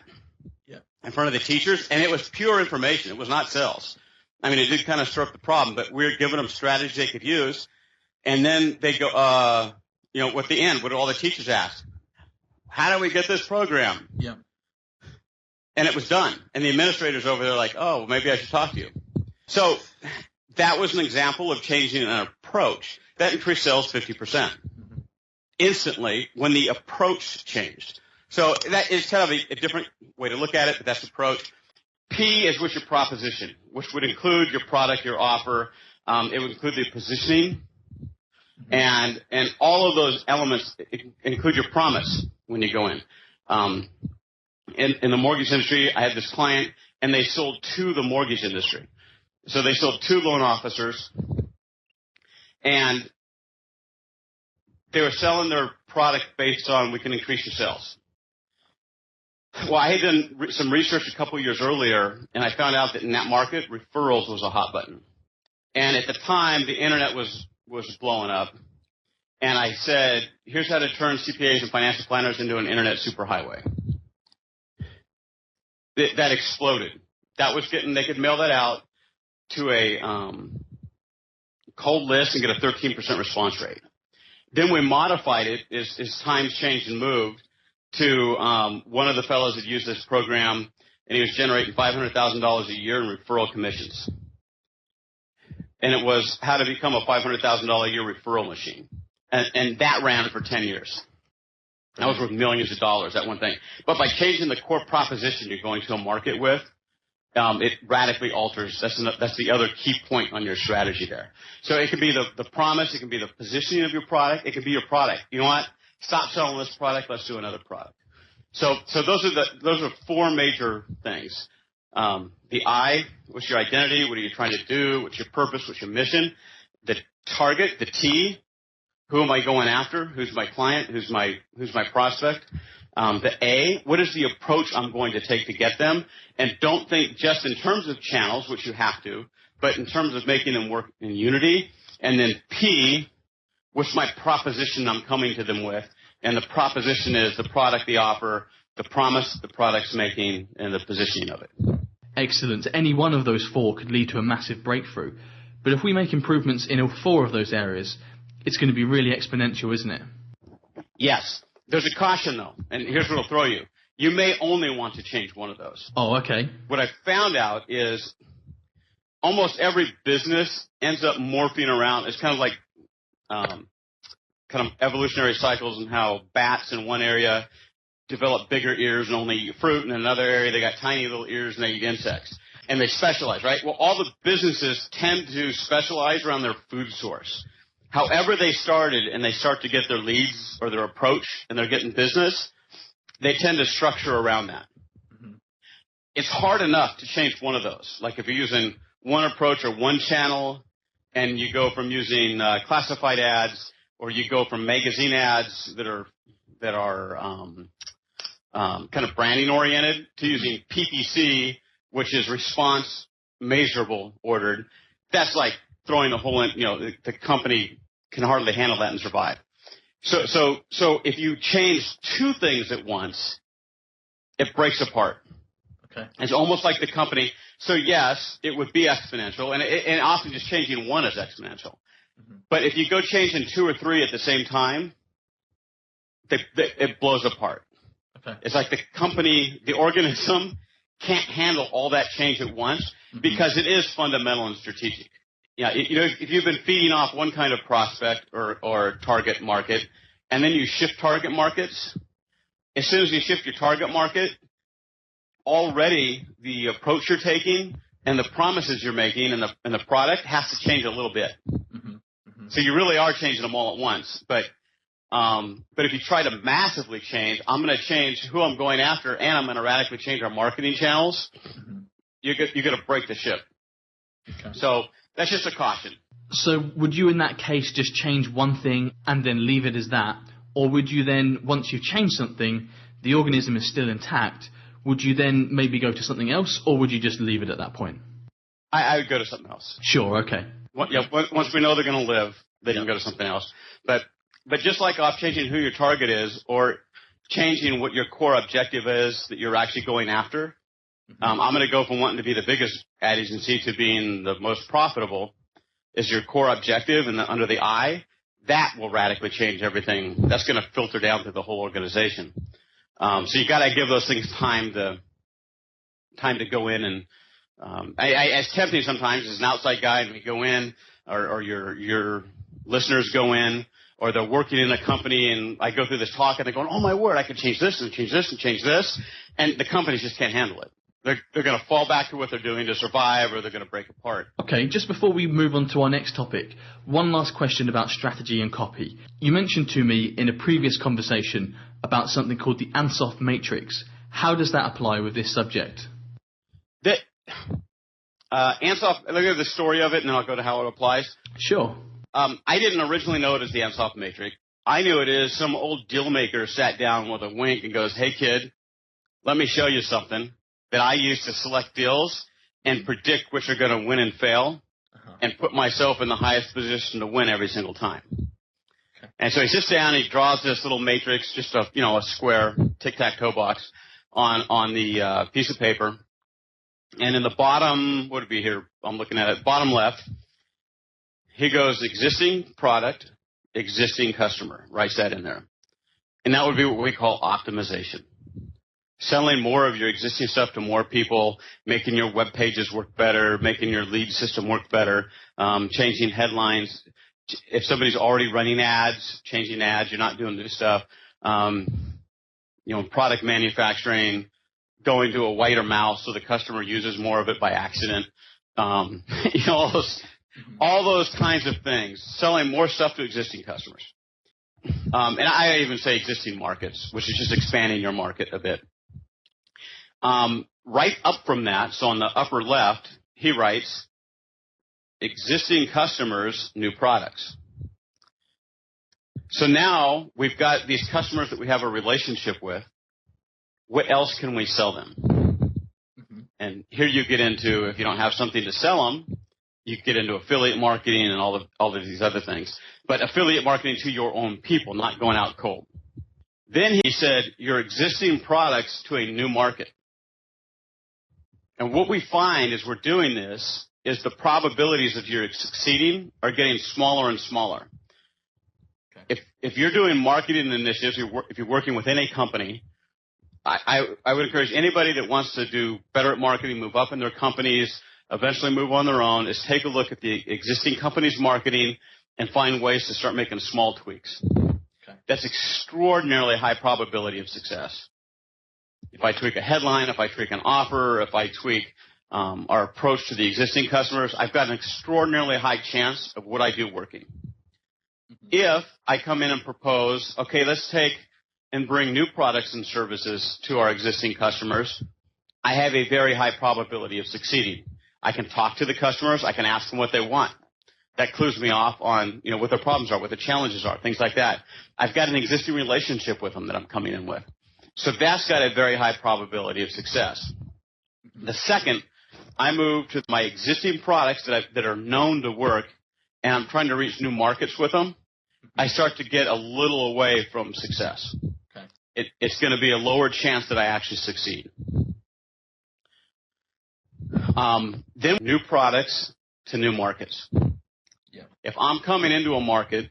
C: in front of the teachers, and it was pure information. It was not sales. I mean, it did kind of stir up the problem, but we were giving them strategies they could use. And then they go, at the end, what do all the teachers ask? How do we get this program? Yeah. And it was done. And the administrators over there are like, oh, maybe I should talk to you. So that was an example of changing an approach. That increased sales 50% instantly when the approach changed. So that is kind of a different way to look at it, but that's the approach. P is what's your proposition, which would include your product, your offer. It would include the positioning. And all of those elements include your promise when you go in. In the mortgage industry, I had this client, and they sold to the mortgage industry. So they sold to loan officers, and they were selling their product based on we can increase your sales. Well, I had done some research a couple years earlier, and I found out that in that market, referrals was a hot button. And at the time, the internet was blowing up. And I said, here's how to turn CPAs and financial planners into an internet superhighway. That exploded. They could mail that out to a cold list and get a 13% response rate. Then we modified it as times changed and moved to one of the fellows that used this program, and he was generating $500,000 a year in referral commissions. And it was how to become a $500,000 a year referral machine. And that ran for 10 years. That was worth millions of dollars, that one thing. But by changing the core proposition you're going to a market with, it radically alters. That's the other key point on your strategy there. So it could be the promise. It can be the positioning of your product. It could be your product. You know what? Stop selling this product. Let's do another product. So those are four major things. The I, what's your identity? What are you trying to do? What's your purpose? What's your mission? The target, the T, who am I going after? Who's my client? Who's my prospect? The A, what is the approach I'm going to take to get them? And don't think just in terms of channels, which you have to, but in terms of making them work in unity. And then P, what's my proposition I'm coming to them with? And the proposition is the product, the offer, the promise the product's making, and the positioning of it.
B: Excellent. Any one of those four could lead to a massive breakthrough. But if we make improvements in all four of those areas, it's going to be really exponential, isn't it?
C: Yes. There's a caution, though, and here's what it'll throw you. You may only want to change one of those.
B: Oh, okay.
C: What I found out is almost every business ends up morphing around. It's kind of like kind of evolutionary cycles and how bats in one area develop bigger ears and only eat fruit, and in another area they got tiny little ears and they eat insects. And they specialize, right? Well, all the businesses tend to specialize around their food source. However they started and they start to get their leads or their approach and they're getting business, they tend to structure around that. Mm-hmm. It's hard enough to change one of those. Like if you're using one approach or one channel and you go from using classified ads or you go from magazine ads that are kind of branding oriented to using PPC, which is response measurable ordered, that's like throwing the whole, the company can hardly handle that and survive. So if you change two things at once, it breaks apart.
B: Okay.
C: It's almost like the company. So yes, it would be exponential, and often just changing one is exponential. Mm-hmm. But if you go changing two or three at the same time, it blows apart.
B: Okay.
C: It's like the company, the organism can't handle all that change at once because it is fundamental and strategic. Yeah, if you've been feeding off one kind of prospect or target market, and then you shift target markets, as soon as you shift your target market, already the approach you're taking and the promises you're making and the product has to change a little bit. Mm-hmm. Mm-hmm. So you really are changing them all at once. But if you try to massively change, I'm going to change who I'm going after, and I'm going to radically change our marketing channels. Mm-hmm. You're going to break the ship. Okay. So that's just a caution.
B: So would you in that case just change one thing and then leave it as that? Or would you then, once you've changed something, the organism is still intact, would you then maybe go to something else, or would you just leave it at that point?
C: I would go to something else.
B: Sure, okay.
C: Once we know they're going to live, then you can go to something else. But just like off changing who your target is or changing what your core objective is that you're actually going after, I'm going to go from wanting to be the biggest ad agency to being the most profitable is your core objective, and under the I, that will radically change everything. That's going to filter down to the whole organization. So you got to give those things time to go in, and it's tempting sometimes as an outside guy, and we go in, or your listeners go in, or they're working in a company, and I go through this talk, and they're going, oh, my word, I could change this and change this and change this, and the companies just can't handle it. They're going to fall back to what they're doing to survive, or they're going to break apart. Okay, just before we move on to our next topic, one last question about strategy and copy. You mentioned to me in a previous conversation about something called the Ansoff matrix. How does that apply with this subject? Ansoff, let me give the story of it, and then I'll go to how it applies.
B: Sure.
C: I didn't originally know it as the Ansoff matrix. I knew it as some old deal maker sat down with a wink and goes, hey, kid, let me show you something that I use to select deals and predict which are going to win and fail and put myself in the highest position to win every single time. Okay. And so he sits down and he draws this little matrix, just a square tic-tac-toe box on the piece of paper. And in the bottom, what would it be here? I'm looking at it. Bottom left, he goes existing product, existing customer, writes that in there. And that would be what we call optimization. Selling more of your existing stuff to more people, making your web pages work better, making your lead system work better, changing headlines. If somebody's already running ads, changing ads, you're not doing new stuff. Product manufacturing, going to a whiter mouse so the customer uses more of it by accident. All those kinds of things. Selling more stuff to existing customers. And I even say existing markets, which is just expanding your market a bit. Right up from that, so on the upper left, he writes, existing customers, new products. So now we've got these customers that we have a relationship with. what else can we sell them? And here you get into, if you don't have something to sell them, you get into affiliate marketing and all of these other things. But affiliate marketing to your own people, not going out cold. Then he said, your existing products to a new market. And what we find as we're doing this is the probabilities of your succeeding are getting smaller and smaller. Okay. If you're doing marketing initiatives, if you're working within a company, I would encourage anybody that wants to do better at marketing, move up in their companies, eventually move on their own, is take a look at the existing company's marketing and find ways to start making small tweaks. Okay. That's extraordinarily high probability of success. If I tweak a headline, if I tweak an offer, if I tweak our approach to the existing customers, I've got an extraordinarily high chance of what I do working. If I come in and propose, okay, let's take and bring new products and services to our existing customers, I have a very high probability of succeeding. I can talk to the customers. I can ask them what they want. That clues me off on, what their problems are, what the challenges are, things like that. I've got an existing relationship with them that I'm coming in with. So that's got a very high probability of success. The second, I move to my existing products that are known to work, and I'm trying to reach new markets with them, I start to get a little away from success. Okay. It's going to be a lower chance that I actually succeed. Then new products to new markets. Yeah. If I'm coming into a market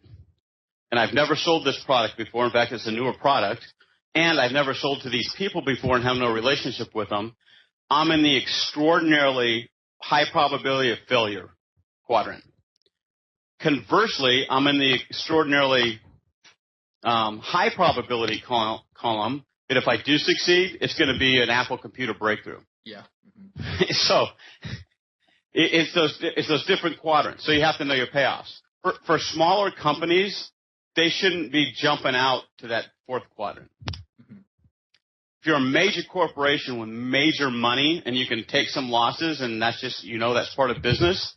C: and I've never sold this product before, in fact, it's a newer product, and I've never sold to these people before and have no relationship with them, I'm in the extraordinarily high probability of failure quadrant. Conversely, I'm in the extraordinarily high probability column that if I do succeed, it's going to be an Apple computer breakthrough. Yeah. Mm-hmm. So it's those different quadrants. So you have to know your payoffs. For smaller companies, they shouldn't be jumping out to that fourth quadrant. Mm-hmm. If you're a major corporation with major money and you can take some losses and that's just, that's part of business,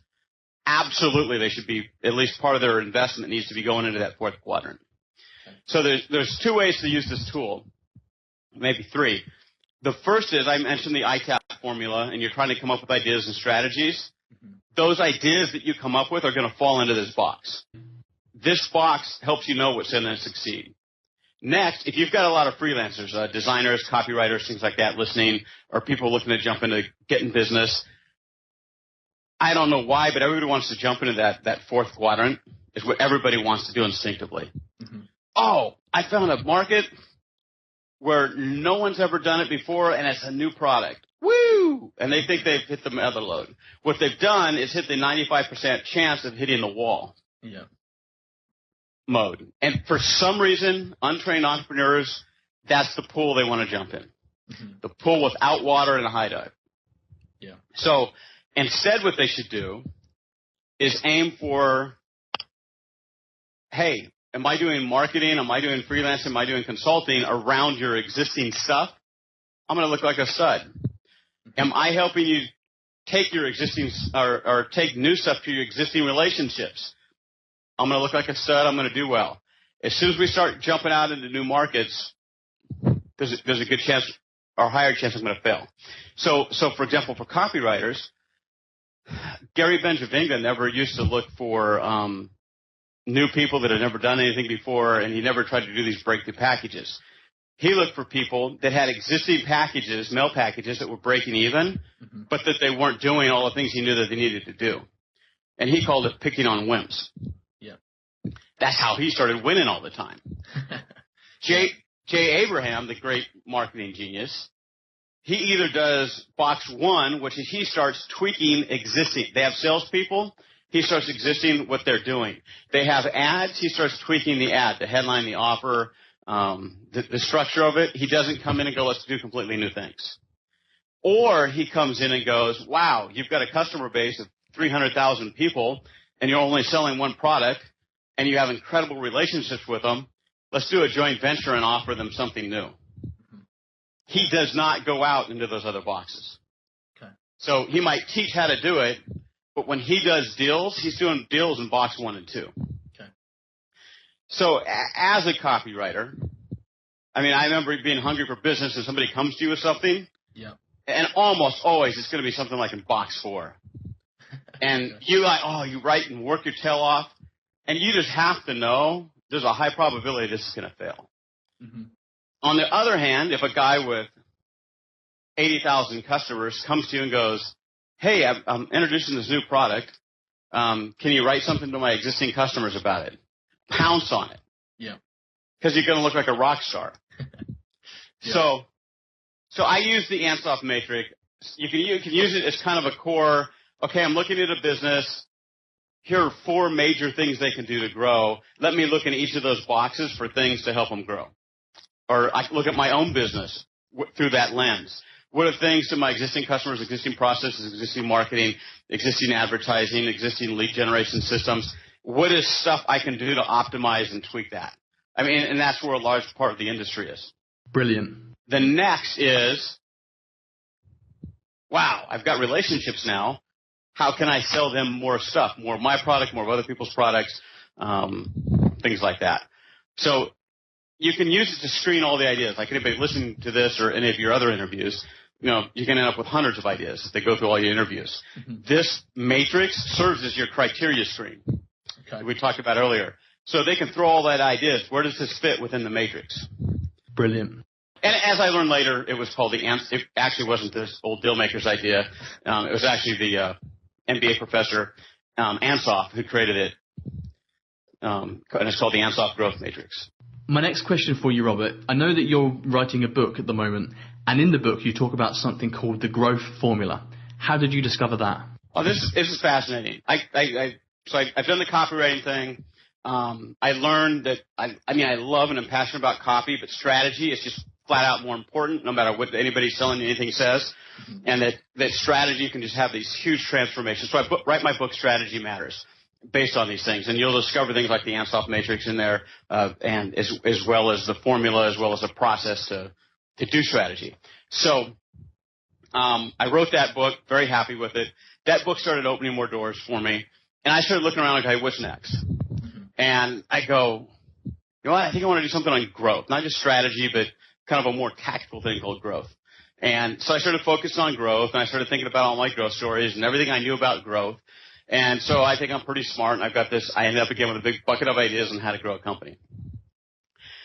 C: absolutely they should be, at least part of their investment needs to be going into that fourth quadrant. Okay. So there's two ways to use this tool, maybe three. The first is, I mentioned the ITAP formula, and you're trying to come up with ideas and strategies. Mm-hmm. Those ideas that you come up with are going to fall into this box. This box helps you know what's going to succeed. Next, if you've got a lot of freelancers, designers, copywriters, things like that listening, or people looking to jump into getting business, I don't know why, but everybody wants to jump into that fourth quadrant. Is what everybody wants to do instinctively. Mm-hmm. Oh, I found a market where no one's ever done it before, and it's a new product. Woo! And they think they've hit the mother load. What they've done is hit the 95% chance of hitting the wall. Yeah. Mode. And for some reason, untrained entrepreneurs, that's the pool they want to jump in. Mm-hmm. The pool without water and a high dive. Yeah. So instead what they should do is aim for, hey, am I doing marketing? Am I doing freelancing? Am I doing consulting around your existing stuff? I'm going to look like a stud. Am I helping you take your existing or take new stuff to your existing relationships? I'm going to look like a stud. I'm going to do well. As soon as we start jumping out into new markets, there's a good chance or higher chance I'm going to fail. So for example, for copywriters, Gary Benjavinga never used to look for new people that had never done anything before, and he never tried to do these breakthrough packages. He looked for people that had existing packages, mail packages that were breaking even, mm-hmm. but that they weren't doing all the things he knew that they needed to do. And he called it picking on whims. Yeah. That's how he started winning all the time. Jay Abraham, the great marketing genius, he either does box one, which is he starts tweaking existing. They have salespeople. He starts existing what they're doing. They have ads. He starts tweaking the ad, the headline, the offer, the structure of it. He doesn't come in and go, let's do completely new things. Or he comes in and goes, wow, you've got a customer base of 300,000 people, and you're only selling one product, and you have incredible relationships with them. Let's do a joint venture and offer them something new. Mm-hmm. He does not go out into those other boxes. Okay. So he might teach how to do it, but when he does deals, he's doing deals in box 1 and 2. Okay. So as a copywriter, I mean, I remember being hungry for business and somebody comes to you with something.
B: Yeah.
C: And almost always it's going to be something like in box 4. And you write and work your tail off. And you just have to know there's a high probability this is going to fail. Mm-hmm. On the other hand, if a guy with 80,000 customers comes to you and goes, hey, I'm introducing this new product. Can you write something to my existing customers about it? Pounce on it.
B: Yeah.
C: Because you're going to look like a rock star. Yeah. So I use the Ansoff matrix. You can use it as kind of a core. Okay, I'm looking at a business. Here are 4 major things they can do to grow. Let me look in each of those boxes for things to help them grow. Or I can look at my own business through that lens. What are things to my existing customers, existing processes, existing marketing, existing advertising, existing lead generation systems? What is stuff I can do to optimize and tweak that? I mean, and that's where a large part of the industry is.
B: Brilliant.
C: The next is, wow, I've got relationships now. How can I sell them more stuff, more of my product, more of other people's products, things like that. So you can use it to screen all the ideas. Like anybody listening to this or any of your other interviews, you can end up with hundreds of ideas if they go through all your interviews. Mm-hmm. This matrix serves as your criteria screen that we talked about earlier. So they can throw all that ideas. Where does this fit within the matrix?
B: Brilliant.
C: And as I learned later, it was called it actually wasn't this old dealmaker's idea. It was actually the MBA professor, Ansoff, who created it. And it's called the Ansoff Growth Matrix.
B: My next question for you, Robert. I know that you're writing a book at the moment, and in the book you talk about something called the growth formula. How did you discover that?
C: Oh, this is fascinating. I've done the copywriting thing. I learned that I love and am passionate about copy, but strategy is just flat out more important, no matter what anybody selling anything says, and that strategy can just have these huge transformations. So I write my book, Strategy Matters, based on these things, and you'll discover things like the Ansoff matrix in there, and as well as the formula, as well as a process to do strategy. So I wrote that book, very happy with it. That book started opening more doors for me, and I started looking around like, hey, what's next? And I go, you know what? I think I want to do something on growth, not just strategy, but kind of a more tactical thing called growth. And so I started focusing on growth, and I started thinking about all my growth stories and everything I knew about growth. And so I think I'm pretty smart, and I've got this. I ended up again with a big bucket of ideas on how to grow a company.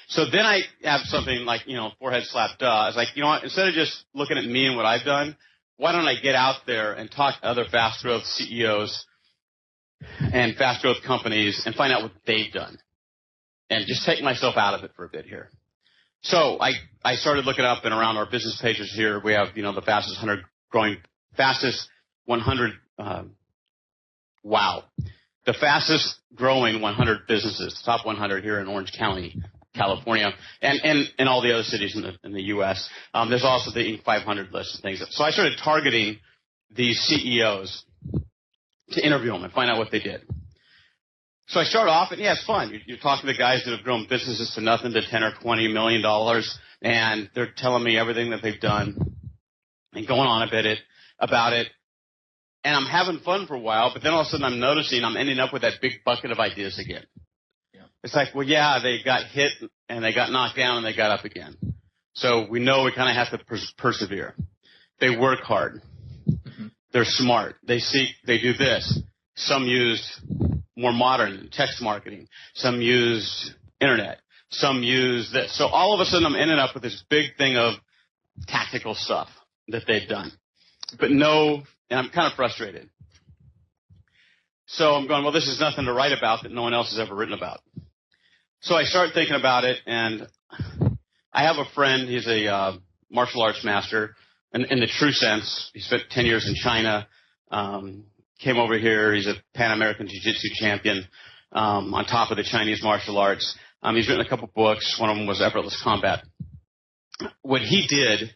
C: So then I have something like, forehead slap, duh. I was like, you know what? Instead of just looking at me and what I've done, why don't I get out there and talk to other fast growth CEOs and fast growth companies and find out what they've done, and just take myself out of it for a bit here. So I started looking up, and around our business pages here, we have, the fastest 100 businesses, top 100 here in Orange County, California, and all the other cities in the U.S. There's also the Inc. 500 list and things. So I started targeting these CEOs to interview them and find out what they did. So I start off, and it's fun. You're talking to guys that have grown businesses to nothing to $10 or $20 million, and they're telling me everything that they've done and going on a bit about it. And I'm having fun for a while, but then all of a sudden I'm noticing I'm ending up with that big bucket of ideas again. Yeah. It's like, well, yeah, they got hit and they got knocked down and they got up again. So we know we kind of have to persevere. They work hard. Mm-hmm. They're smart. They do this. Some use more modern text marketing. Some use internet. Some use this. So all of a sudden I'm ending up with this big thing of tactical stuff that they've done. But and I'm kind of frustrated. So I'm going, well, this is nothing to write about that no one else has ever written about. So I start thinking about it, and I have a friend. He's a martial arts master in the true sense. He spent 10 years in China, came over here. He's a Pan American Jiu-Jitsu champion on top of the Chinese martial arts. He's written a couple books. One of them was Effortless Combat. What he did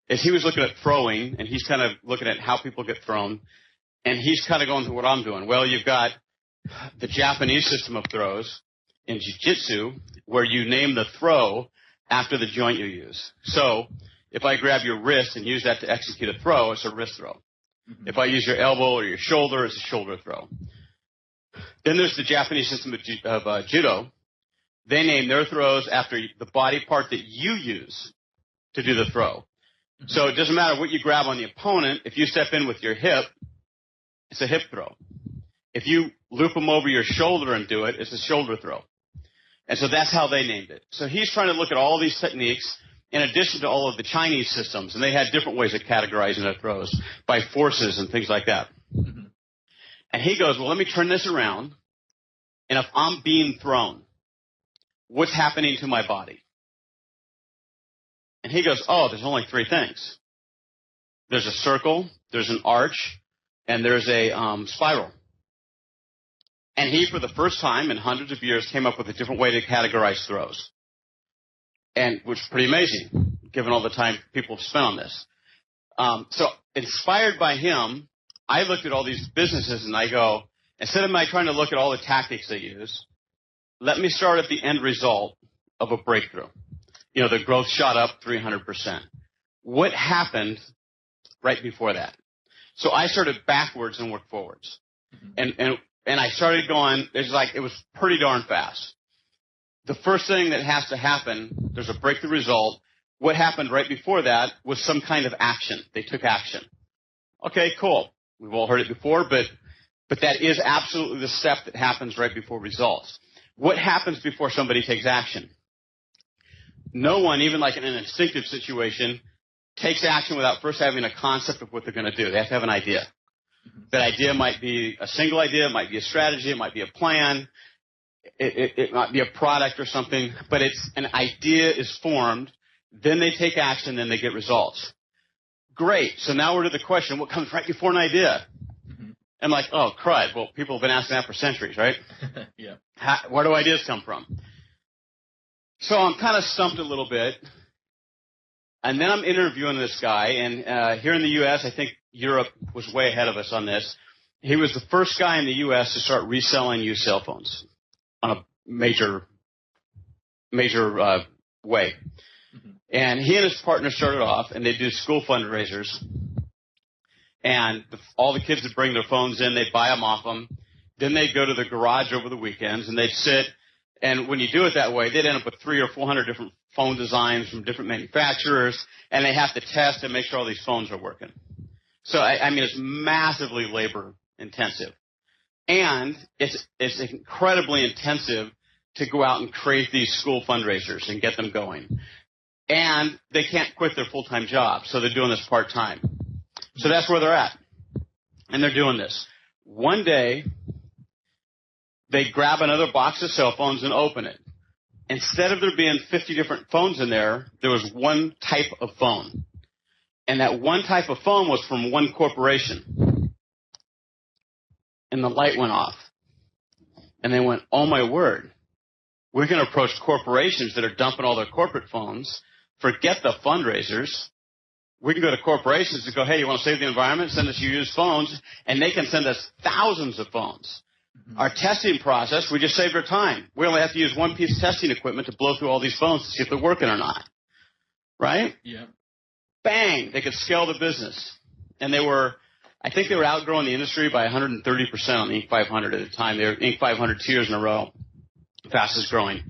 C: is he was looking at throwing, and he's kind of looking at how people get thrown, and he's kind of going through what I'm doing. Well, you've got the Japanese system of throws in Jiu-Jitsu where you name the throw after the joint you use. So if I grab your wrist and use that to execute a throw, it's a wrist throw. Mm-hmm. If I use your elbow or your shoulder, it's a shoulder throw. Then there's the Japanese system of judo, they name their throws after the body part that you use to do the throw. Mm-hmm. So it doesn't matter what you grab on the opponent. If you step in with your hip, it's a hip throw. If you loop them over your shoulder and do it, it's a shoulder throw. And so that's how they named it. So he's trying to look at all these techniques in addition to all of the Chinese systems. And they had different ways of categorizing their throws by forces and things like that. Mm-hmm. And he goes, well, let me turn this around. And if I'm being thrown, what's happening to my body? And he goes, oh, there's only three things. There's a circle, there's an arch, and there's a spiral. And he, for the first time in hundreds of years, came up with a different way to categorize throws. And which is pretty amazing, given all the time people have spent on this. So inspired by him, I looked at all these businesses and I go, instead of my trying to look at all the tactics they use, let me start at the end result of a breakthrough. You know, the growth shot up 300%. What happened right before that? So I started backwards and worked forwards. Mm-hmm. And I started going, it was pretty darn fast. The first thing that has to happen, there's a breakthrough result. What happened right before that was some kind of action. They took action. Okay, cool. We've all heard it before, but that is absolutely the step that happens right before results. What happens before somebody takes action? No one, even like in an instinctive situation, takes action without first having a concept of what they're going to do. They have to have an idea. That idea might be a single idea, it might be a strategy, it might be a plan, it might be a product or something, but it's an idea is formed, then they take action, then they get results. Great. So now we're to the question, what comes right before an idea? Mm-hmm. I'm like, oh, crud. Well, people have been asking that for centuries, right? Yeah. Where do ideas come from? So I'm kind of stumped a little bit. And then I'm interviewing this guy, and here in the U.S., I think Europe was way ahead of us on this. He was the first guy in the U.S. to start reselling used cell phones on a major way. Mm-hmm. And he and his partner started off, and they do school fundraisers. And all the kids would bring their phones in, they'd buy them off them. Then they'd go to the garage over the weekends, and they'd sit. And when you do it that way, they'd end up with 300 or 400 different phone designs from different manufacturers, and they have to test and make sure all these phones are working. So, I mean, it's massively labor intensive. And it's incredibly intensive to go out and create these school fundraisers and get them going. And they can't quit their full-time job, so they're doing this part-time. So that's where they're at. And they're doing this. One day, they grab another box of cell phones and open it. Instead of there being 50 different phones in there, there was one type of phone. And that one type of phone was from one corporation. And the light went off. And they went, oh my word, we're going to approach corporations that are dumping all their corporate phones. Forget the fundraisers. We can go to corporations and go, hey, you want to save the environment? Send us your used phones. And they can send us thousands of phones. Mm-hmm. Our testing process, we just saved our time. We only have to use one piece of testing equipment to blow through all these phones to see if they're working or not. Right? Yeah. Bang! They could scale the business. And I think they were outgrowing the industry by 130% on the Inc. 500 at the time. They were Inc. 500 2 years in a row, fastest growing.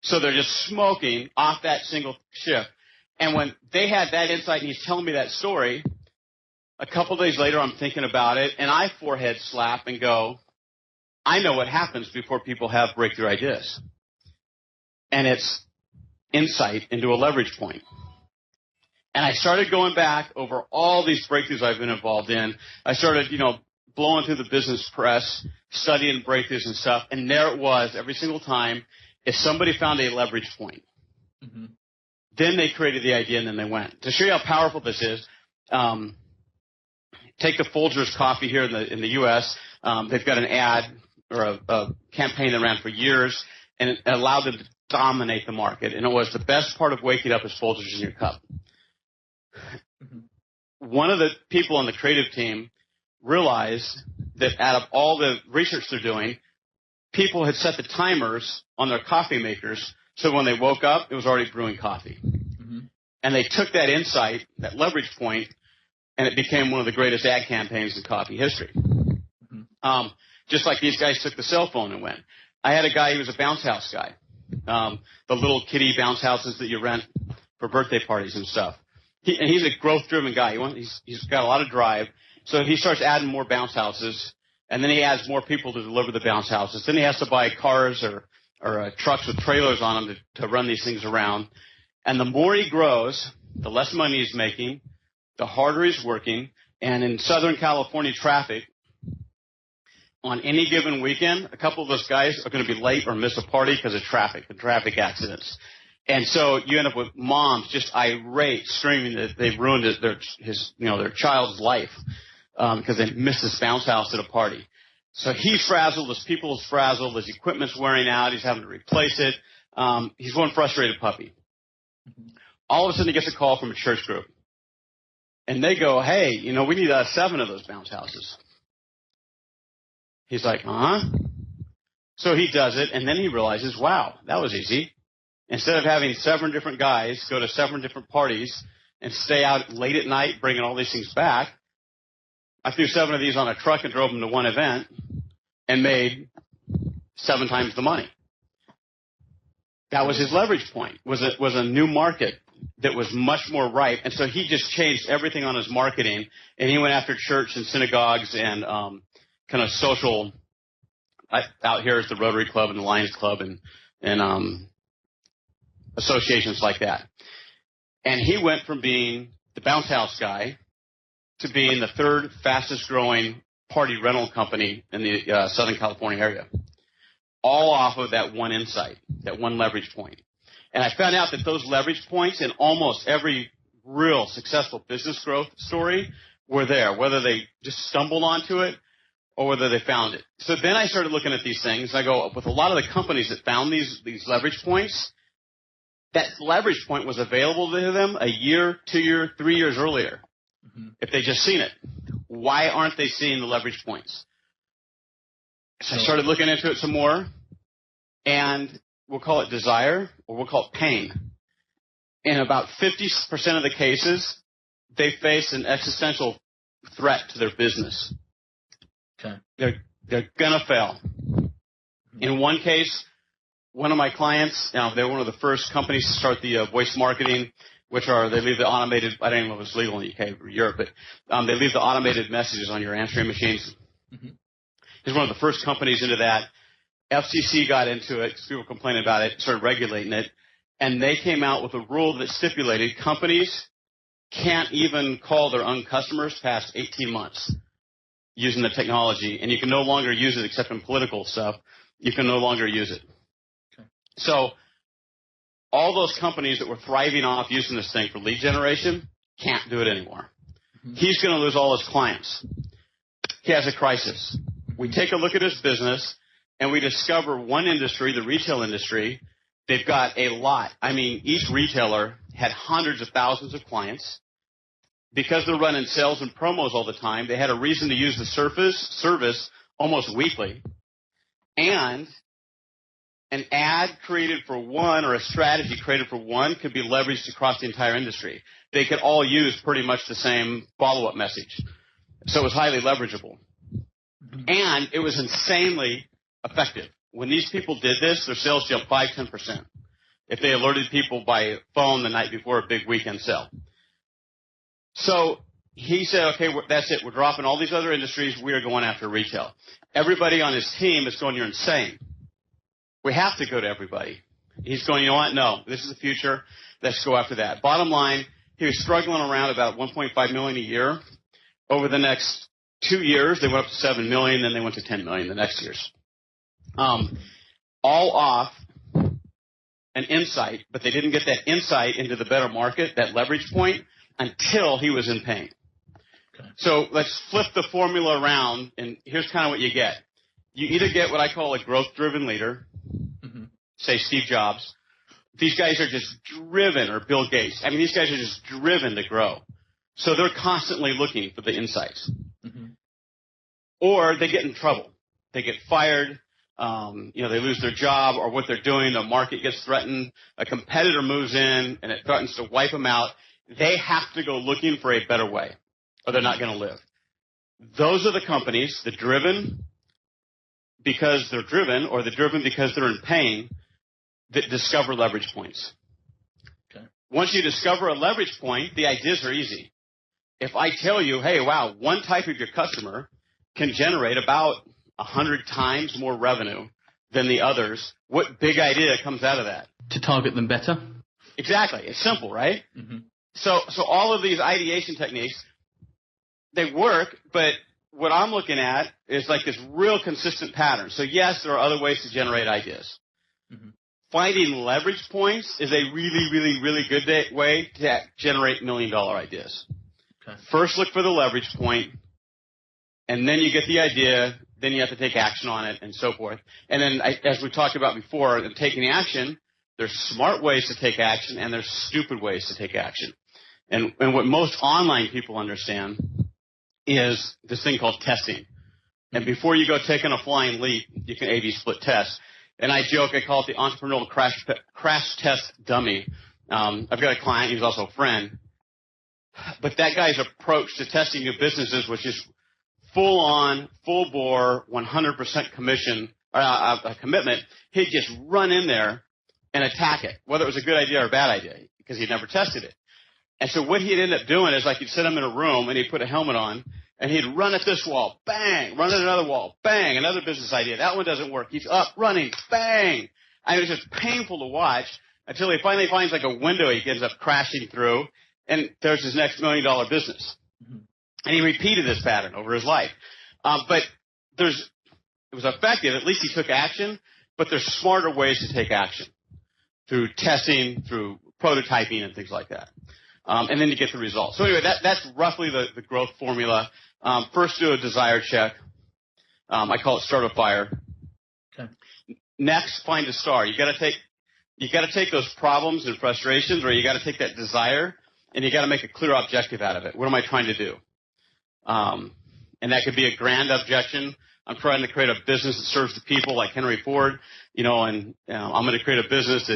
C: So they're just smoking off that single shift. And when they had that insight and he's telling me that story, a couple days later I'm thinking about it and I forehead slap and go, I know what happens before people have breakthrough ideas. And it's insight into a leverage point. And I started going back over all these breakthroughs I've been involved in. I started, blowing through the business press, studying breakthroughs and stuff. And there it was every single time. If somebody found a leverage point, mm-hmm. then they created the idea and then they went. To show you how powerful this is, take the Folgers coffee here in the U.S. They've got an ad or a campaign that ran for years, and it allowed them to dominate the market. And it was the best part of waking up is Folgers in your cup. Mm-hmm. One of the people on the creative team realized that out of all the research they're doing, people had set the timers on their coffee makers, so when they woke up, it was already brewing coffee. Mm-hmm. And they took that insight, that leverage point, and it became one of the greatest ad campaigns in coffee history. Mm-hmm. Just like these guys took the cell phone and went. I had a guy, he was a bounce house guy. the little kiddie bounce houses that you rent for birthday parties and stuff. And he's a growth-driven guy. He's got a lot of drive. So he starts adding more bounce houses, and then he adds more people to deliver the bounce houses. Then he has to buy cars or trucks with trailers on them to run these things around. And the more he grows, the less money he's making, the harder he's working. And in Southern California traffic, on any given weekend, a couple of those guys are going to be late or miss a party because of traffic and traffic accidents. And so you end up with moms just irate, screaming that they've ruined their child's life because they missed this bounce house at a party. So he's frazzled, his people is frazzled, his equipment's wearing out, he's having to replace it. He's one frustrated puppy. All of a sudden he gets a call from a church group. And they go, hey, we need 7 of those bounce houses. He's like, So he does it, and then he realizes, wow, that was easy. Instead of having 7 different guys go to 7 different parties and stay out late at night bringing all these things back, I threw 7 of these on a truck and drove them to one event and made 7 times the money. That was his leverage point, was a new market that was much more ripe. And so he just changed everything on his marketing, and he went after church and synagogues and kind of social. Out here is the Rotary Club and the Lions Club and associations like that. And he went from being the bounce house guy to being the 3rd fastest growing party rental company in the Southern California area, all off of that one insight, that one leverage point. And I found out that those leverage points in almost every real successful business growth story were there, whether they just stumbled onto it or whether they found it. So then I started looking at these things. I go, with a lot of the companies that found these leverage points, that leverage point was available to them a year, 2 years, 3 years earlier, if they just seen it. Why aren't they seeing the leverage points? So I started looking into it some more, and we'll call it desire, or we'll call it pain. In about 50% of the cases, they face an existential threat to their business.
B: Okay.
C: They're gonna fail. In one case, one of my clients, they were one of the first companies to start the voice marketing, they leave the automated, I don't even know if it's legal in the UK or Europe, but they leave the automated messages on your answering machines. He's one of the first companies into that. FCC got into it because people complained about it, started regulating it, and they came out with a rule that stipulated companies can't even call their own customers past 18 months using the technology, and you can no longer use it except in political stuff. You can no longer use it. So all those companies that were thriving off using this thing for lead generation can't do it anymore. He's going to lose all his clients. He has a crisis. We take a look at his business, and we discover one industry, the retail industry, they've got a lot. I mean, each retailer had hundreds of thousands of clients. Because they're running sales and promos all the time, they had a reason to use the service almost weekly. And an ad created for one or a strategy created for one could be leveraged across the entire industry. They could all use pretty much the same follow-up message. So it was highly leverageable. And it was insanely effective. When these people did this, their sales jumped 5-10% if they alerted people by phone the night before a big weekend sale. So he said, okay, that's it. We're dropping all these other industries. We are going after retail. Everybody on his team is going, you're insane. We have to go to everybody. He's going, you know what? No, this is the future. Let's go after that. Bottom line, he was struggling around about $1.5 million a year. Over the next 2 years, they went up to $7 million, then they went to $10 million the next years. All off an insight, but they didn't get that insight into the better market, that leverage point, until he was in pain. Okay. So let's flip the formula around, and here's kind of what you get. You either get what I call a growth-driven leader, say Steve Jobs. These guys are just driven, or Bill Gates. I mean, these guys are just driven to grow. So they're constantly looking for the insights. Or they get in trouble. They get fired. They lose their job, or what they're doing, the market gets threatened. A competitor moves in, and it threatens to wipe them out. They have to go looking for a better way, or they're not going to live. Those are the companies, the driven because they're driven, or the driven because they're in pain, that discover leverage points.
B: Okay.
C: Once you discover a leverage point, the ideas are easy. If I tell you, hey, wow, one type of your customer can generate about 100 times more revenue than the others, what big idea comes out of that?
B: To target them better?
C: Exactly. It's simple, right?
B: Mm-hmm.
C: So all of these ideation techniques, they work, but what I'm looking at is like this real consistent pattern. So yes, there are other ways to generate ideas.
B: Mm-hmm.
C: Finding leverage points is a really, really, really good way to generate $1 million ideas.
B: Okay.
C: First, look for the leverage point, and then you get the idea. Then you have to take action on it, and so forth. And then, as we talked about before, in taking action, there's smart ways to take action, and there's stupid ways to take action. And what most online people understand is this thing called testing. And before you go taking a flying leap, you can A/B split test. And I joke, I call it the entrepreneurial crash test dummy. I've got a client, he's also a friend. But that guy's approach to testing new businesses was just full on, full bore, 100% commitment. He'd just run in there and attack it, whether it was a good idea or a bad idea, because he'd never tested it. And so what he'd end up doing is like he'd sit him in a room and he'd put a helmet on and he'd run at this wall, bang, run at another wall, bang, another business idea. That one doesn't work. He's up, running, bang. And it was just painful to watch until he finally finds like a window he ends up crashing through, and there's his next $1 million business. Mm-hmm. And he repeated this pattern over his life. But it was effective. At least he took action, but there's smarter ways to take action through testing, through prototyping and things like that. And then you get the results. So anyway, that's roughly the growth formula. First, do a desire check. I call it start a fire.
B: Okay.
C: Next, find a star. You got to take those problems and frustrations, or you got to take that desire, and you got to make a clear objective out of it. What am I trying to do? And that could be a grand objection. I'm trying to create a business that serves the people, like Henry Ford, and I'm going to create a business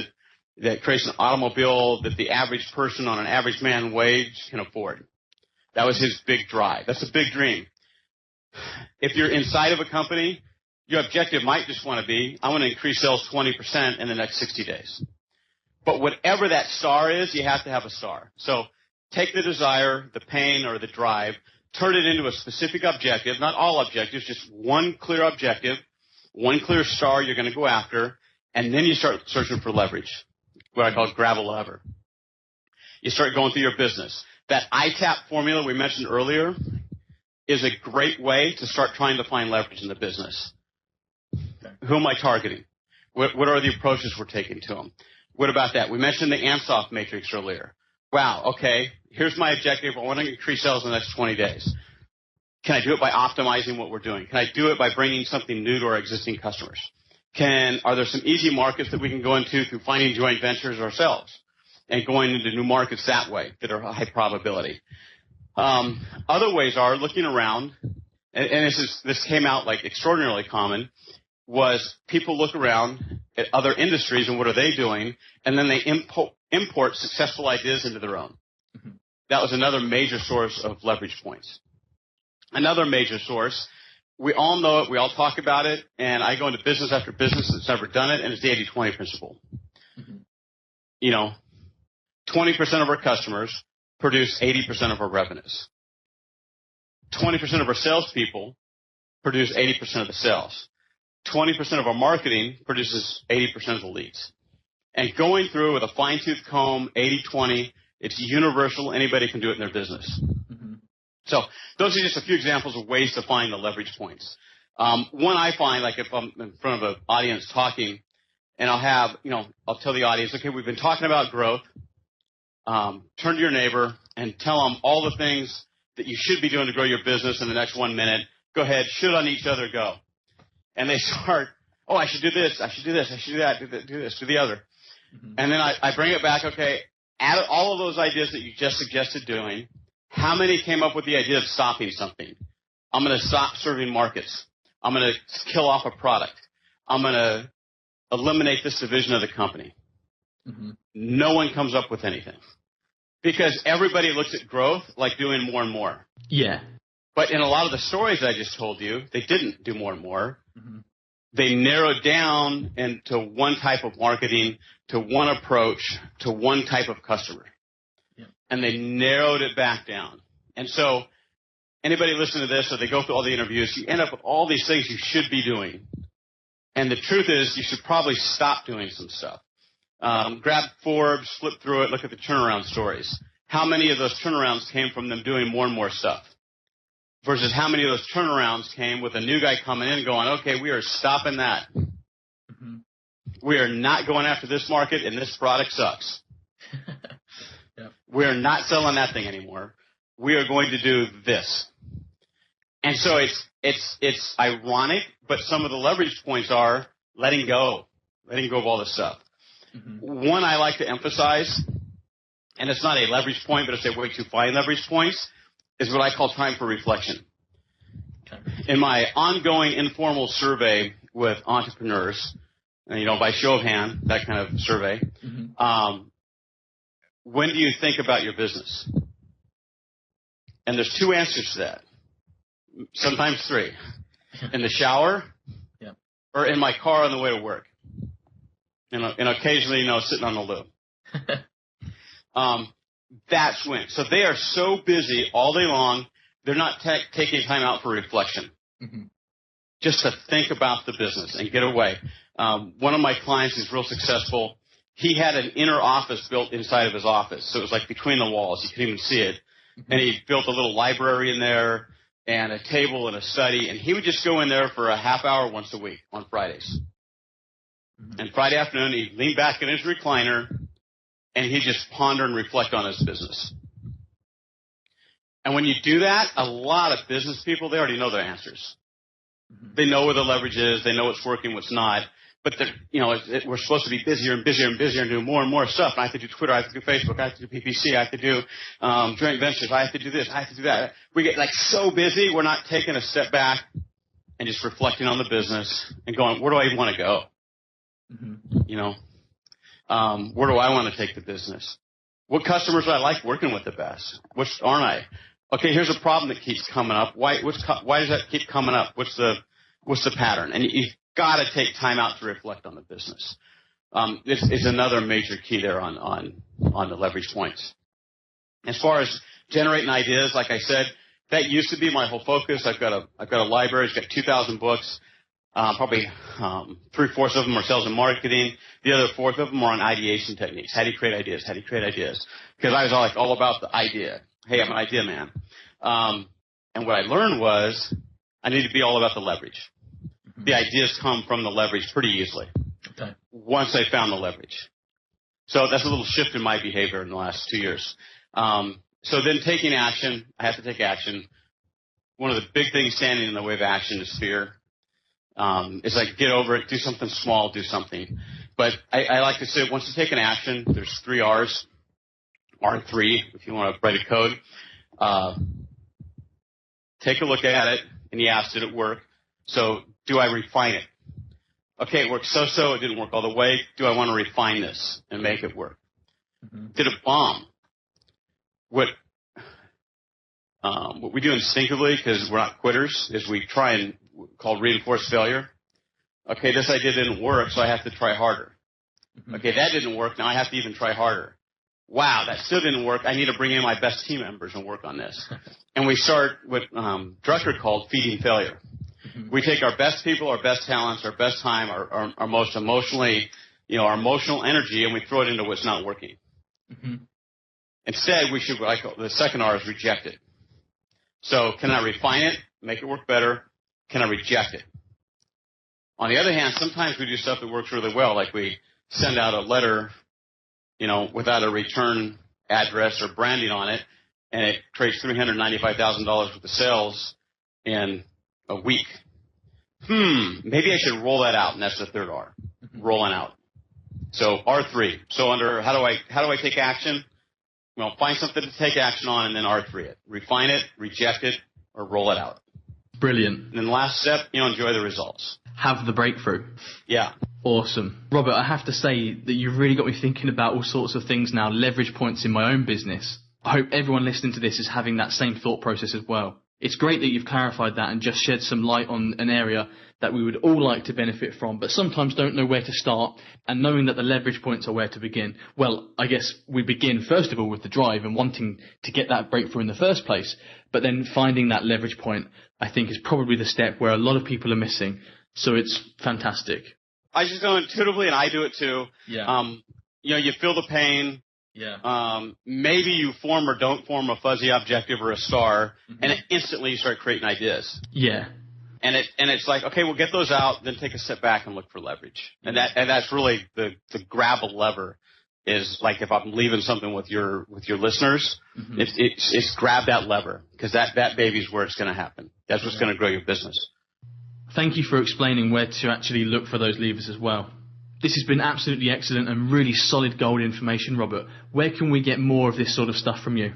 C: that creates an automobile that the average person on an average man wage can afford. That was his big drive. That's a big dream. If you're inside of a company, your objective might just want to be, I want to increase sales 20% in the next 60 days. But whatever that star is, you have to have a star. So take the desire, the pain, or the drive, turn it into a specific objective, not all objectives, just one clear objective, one clear star you're going to go after, and then you start searching for leverage, what I call grab a lever. You start going through your business. That ITAP formula we mentioned earlier is a great way to start trying to find leverage in the business. Okay. Who am I targeting? What are the approaches we're taking to them? What about that? We mentioned the Ansoff matrix earlier. Wow, okay, here's my objective. I want to increase sales in the next 20 days. Can I do it by optimizing what we're doing? Can I do it by bringing something new to our existing customers? Are there some easy markets that we can go into through finding joint ventures ourselves and going into new markets that way that are high probability? Other ways are looking around, and this came out like extraordinarily common, was people look around at other industries and what are they doing, and then they import successful ideas into their own. Mm-hmm. That was another major source of leverage points. Another major source, we all know it, we all talk about it, and I go into business after business that's never done it, and it's the 80-20 principle. Mm-hmm. 20% of our customers produce 80% of our revenues. 20% of our salespeople produce 80% of the sales. 20% of our marketing produces 80% of the leads. And going through with a fine-tooth comb, 80-20, it's universal. Anybody can do it in their business. Mm-hmm. So those are just a few examples of ways to find the leverage points. One I find, like if I'm in front of an audience talking, and I'll tell the audience, okay, we've been talking about growth. Turn to your neighbor and tell them all the things that you should be doing to grow your business in the next 1 minute. Go ahead, should on each other, go. And they start, I should do this, I should do this, I should do that, do this, do the other. Mm-hmm. And then I bring it back, okay, out of all of those ideas that you just suggested doing, how many came up with the idea of stopping something? I'm going to stop serving markets. I'm going to kill off a product. I'm going to eliminate this division of the company. Mm-hmm. No one comes up with anything. Because everybody looks at growth like doing more and more.
B: Yeah.
C: But in a lot of the stories I just told you, they didn't do more and more. Mm-hmm. they narrowed down into one type of marketing, to one approach, to one type of customer. Yeah. And they narrowed it back down. And so anybody listening to this, or they go through all the interviews, you end up with all these things you should be doing. And the truth is, you should probably stop doing some stuff. Grab Forbes, flip through it, look at the turnaround stories. How many of those turnarounds came from them doing more and more stuff? Versus how many of those turnarounds came with a new guy coming in going, okay, we are stopping that. Mm-hmm. We are not going after this market, and this product sucks. Yep. We are not selling that thing anymore. We are going to do this. And so it's ironic, but some of the leverage points are letting go of all this stuff. Mm-hmm. One I like to emphasize, and it's not a leverage point, but it's a way to find leverage points, is what I call time for reflection. Okay. In my ongoing informal survey with entrepreneurs, by show of hand, that kind of survey, mm-hmm. When do you think about your business? And there's two answers to that, sometimes three. In the shower, yeah, or in my car on the way to work. And occasionally, sitting on the loo. That's when. So they are so busy all day long, they're not taking time out for reflection. Mm-hmm. Just to think about the business and get away. One of my clients is real successful. He had an inner office built inside of his office. So it was like between the walls. You couldn't even see it. Mm-hmm. And he built a little library in there and a table and a study. And he would just go in there for a half hour once a week on Fridays. Mm-hmm. And Friday afternoon, he'd lean back in his recliner, and he'd just ponder and reflect on his business. And when you do that, a lot of business people, they already know their answers. Mm-hmm. They know where the leverage is. They know what's working, what's not. But we're supposed to be busier and busier and busier and do more and more stuff. And I have to do Twitter. I have to do Facebook. I have to do PPC. I have to do joint ventures. I have to do this. I have to do that. We get so busy, we're not taking a step back and just reflecting on the business and going, where do I even want to go? Mm-hmm. Where do I want to take the business? What customers do I like working with the best? Which aren't I? Okay, here's a problem that keeps coming up. Why does that keep coming up? What's the pattern? And you've got to take time out to reflect on the business. This is another major key there on the leverage points. As far as generating ideas, like I said, that used to be my whole focus. I've got a library. It's got 2,000 books. Probably 3/4 of them are sales and marketing. The other 1/4 of them are on ideation techniques. How do you create ideas? How do you create ideas? Because I was all about the idea. Hey, I'm an idea man. And what I learned was I need to be all about the leverage. Mm-hmm. The ideas come from the leverage pretty easily. Okay. Once I found the leverage. So that's a little shift in my behavior in the last 2 years. So then taking action, I have to take action. One of the big things standing in the way of action is fear. It's like get over it, do something small, do something. But I like to say once you take an action, there's 3 R's, R3 if you want to write a code. Take a look at it and you ask, did it work? So do I refine it? Okay, it worked so-so, it didn't work all the way. Do I want to refine this and make it work? Mm-hmm. Did it bomb? What we do instinctively, because we're not quitters, is we try and called reinforced failure. Okay, this idea didn't work, so I have to try harder. Mm-hmm. Okay, that didn't work, now I have to even try harder. Wow, that still didn't work. I need to bring in my best team members and work on this. And we start what Drucker called feeding failure. Mm-hmm. We take our best people, our best talents, our best time, our most emotionally, our emotional energy, and we throw it into what's not working. Mm-hmm. Instead, we should, the second R is reject it. So can I refine it, make it work better? Can I reject it? On the other hand, sometimes we do stuff that works really well, like we send out a letter, without a return address or branding on it, and it creates $395,000 worth of sales in a week. Maybe I should roll that out, and that's the third R, rolling out. So R3. So under how do I take action? Find something to take action on, and then R3 it. Refine it, reject it, or roll it out.
B: Brilliant.
C: And then the last step, enjoy the results.
B: Have the breakthrough.
C: Yeah.
B: Awesome. Robert, I have to say that you've really got me thinking about all sorts of things now, leverage points in my own business. I hope everyone listening to this is having that same thought process as well. It's great that you've clarified that and just shed some light on an area that we would all like to benefit from, but sometimes don't know where to start, and knowing that the leverage points are where to begin. Well, I guess we begin first of all with the drive and wanting to get that breakthrough in the first place, but then finding that leverage point, I think, is probably the step where a lot of people are missing. So it's fantastic.
C: I just know intuitively, and I do it too.
B: Yeah.
C: You feel the pain.
B: Yeah.
C: Maybe you form or don't form a fuzzy objective or a star, and instantly you start creating ideas.
B: Yeah.
C: And it's like, okay, we'll get those out, then take a step back and look for leverage. And that's really the grab a lever is like if I'm leaving something with your listeners, it's grab that lever, because that baby's where it's going to happen. That's what's going to grow your business.
B: Thank you for explaining where to actually look for those levers as well. This has been absolutely excellent and really solid gold information, Robert. Where can we get more of this sort of stuff from you?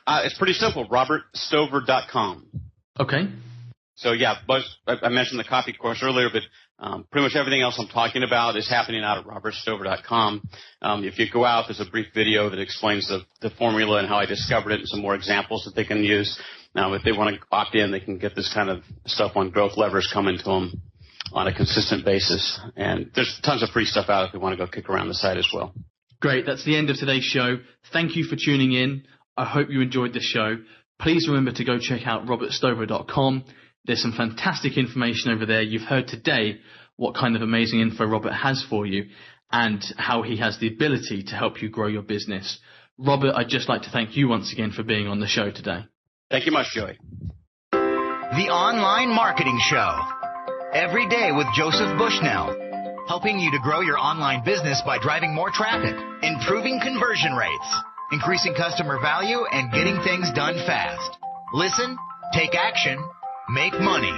C: It's pretty simple, robertstover.com.
B: Okay.
C: So yeah, I mentioned the copy course earlier, but pretty much everything else I'm talking about is happening out at robertstover.com. If you go out, there's a brief video that explains the formula and how I discovered it and some more examples that they can use. Now, if they want to opt in, they can get this kind of stuff on growth levers coming to them on a consistent basis. And there's tons of free stuff out if they want to go kick around the site as well.
B: Great. That's the end of today's show. Thank you for tuning in. I hope you enjoyed this show. Please remember to go check out robertstover.com. There's some fantastic information over there. You've heard today what kind of amazing info Robert has for you and how he has the ability to help you grow your business. Robert, I'd just like to thank you once again for being on the show today.
C: Thank you much, Joey.
A: The Online Marketing Show. Every day with Joseph Bushnell. Helping you to grow your online business by driving more traffic, improving conversion rates, increasing customer value, and getting things done fast. Listen, take action, make money.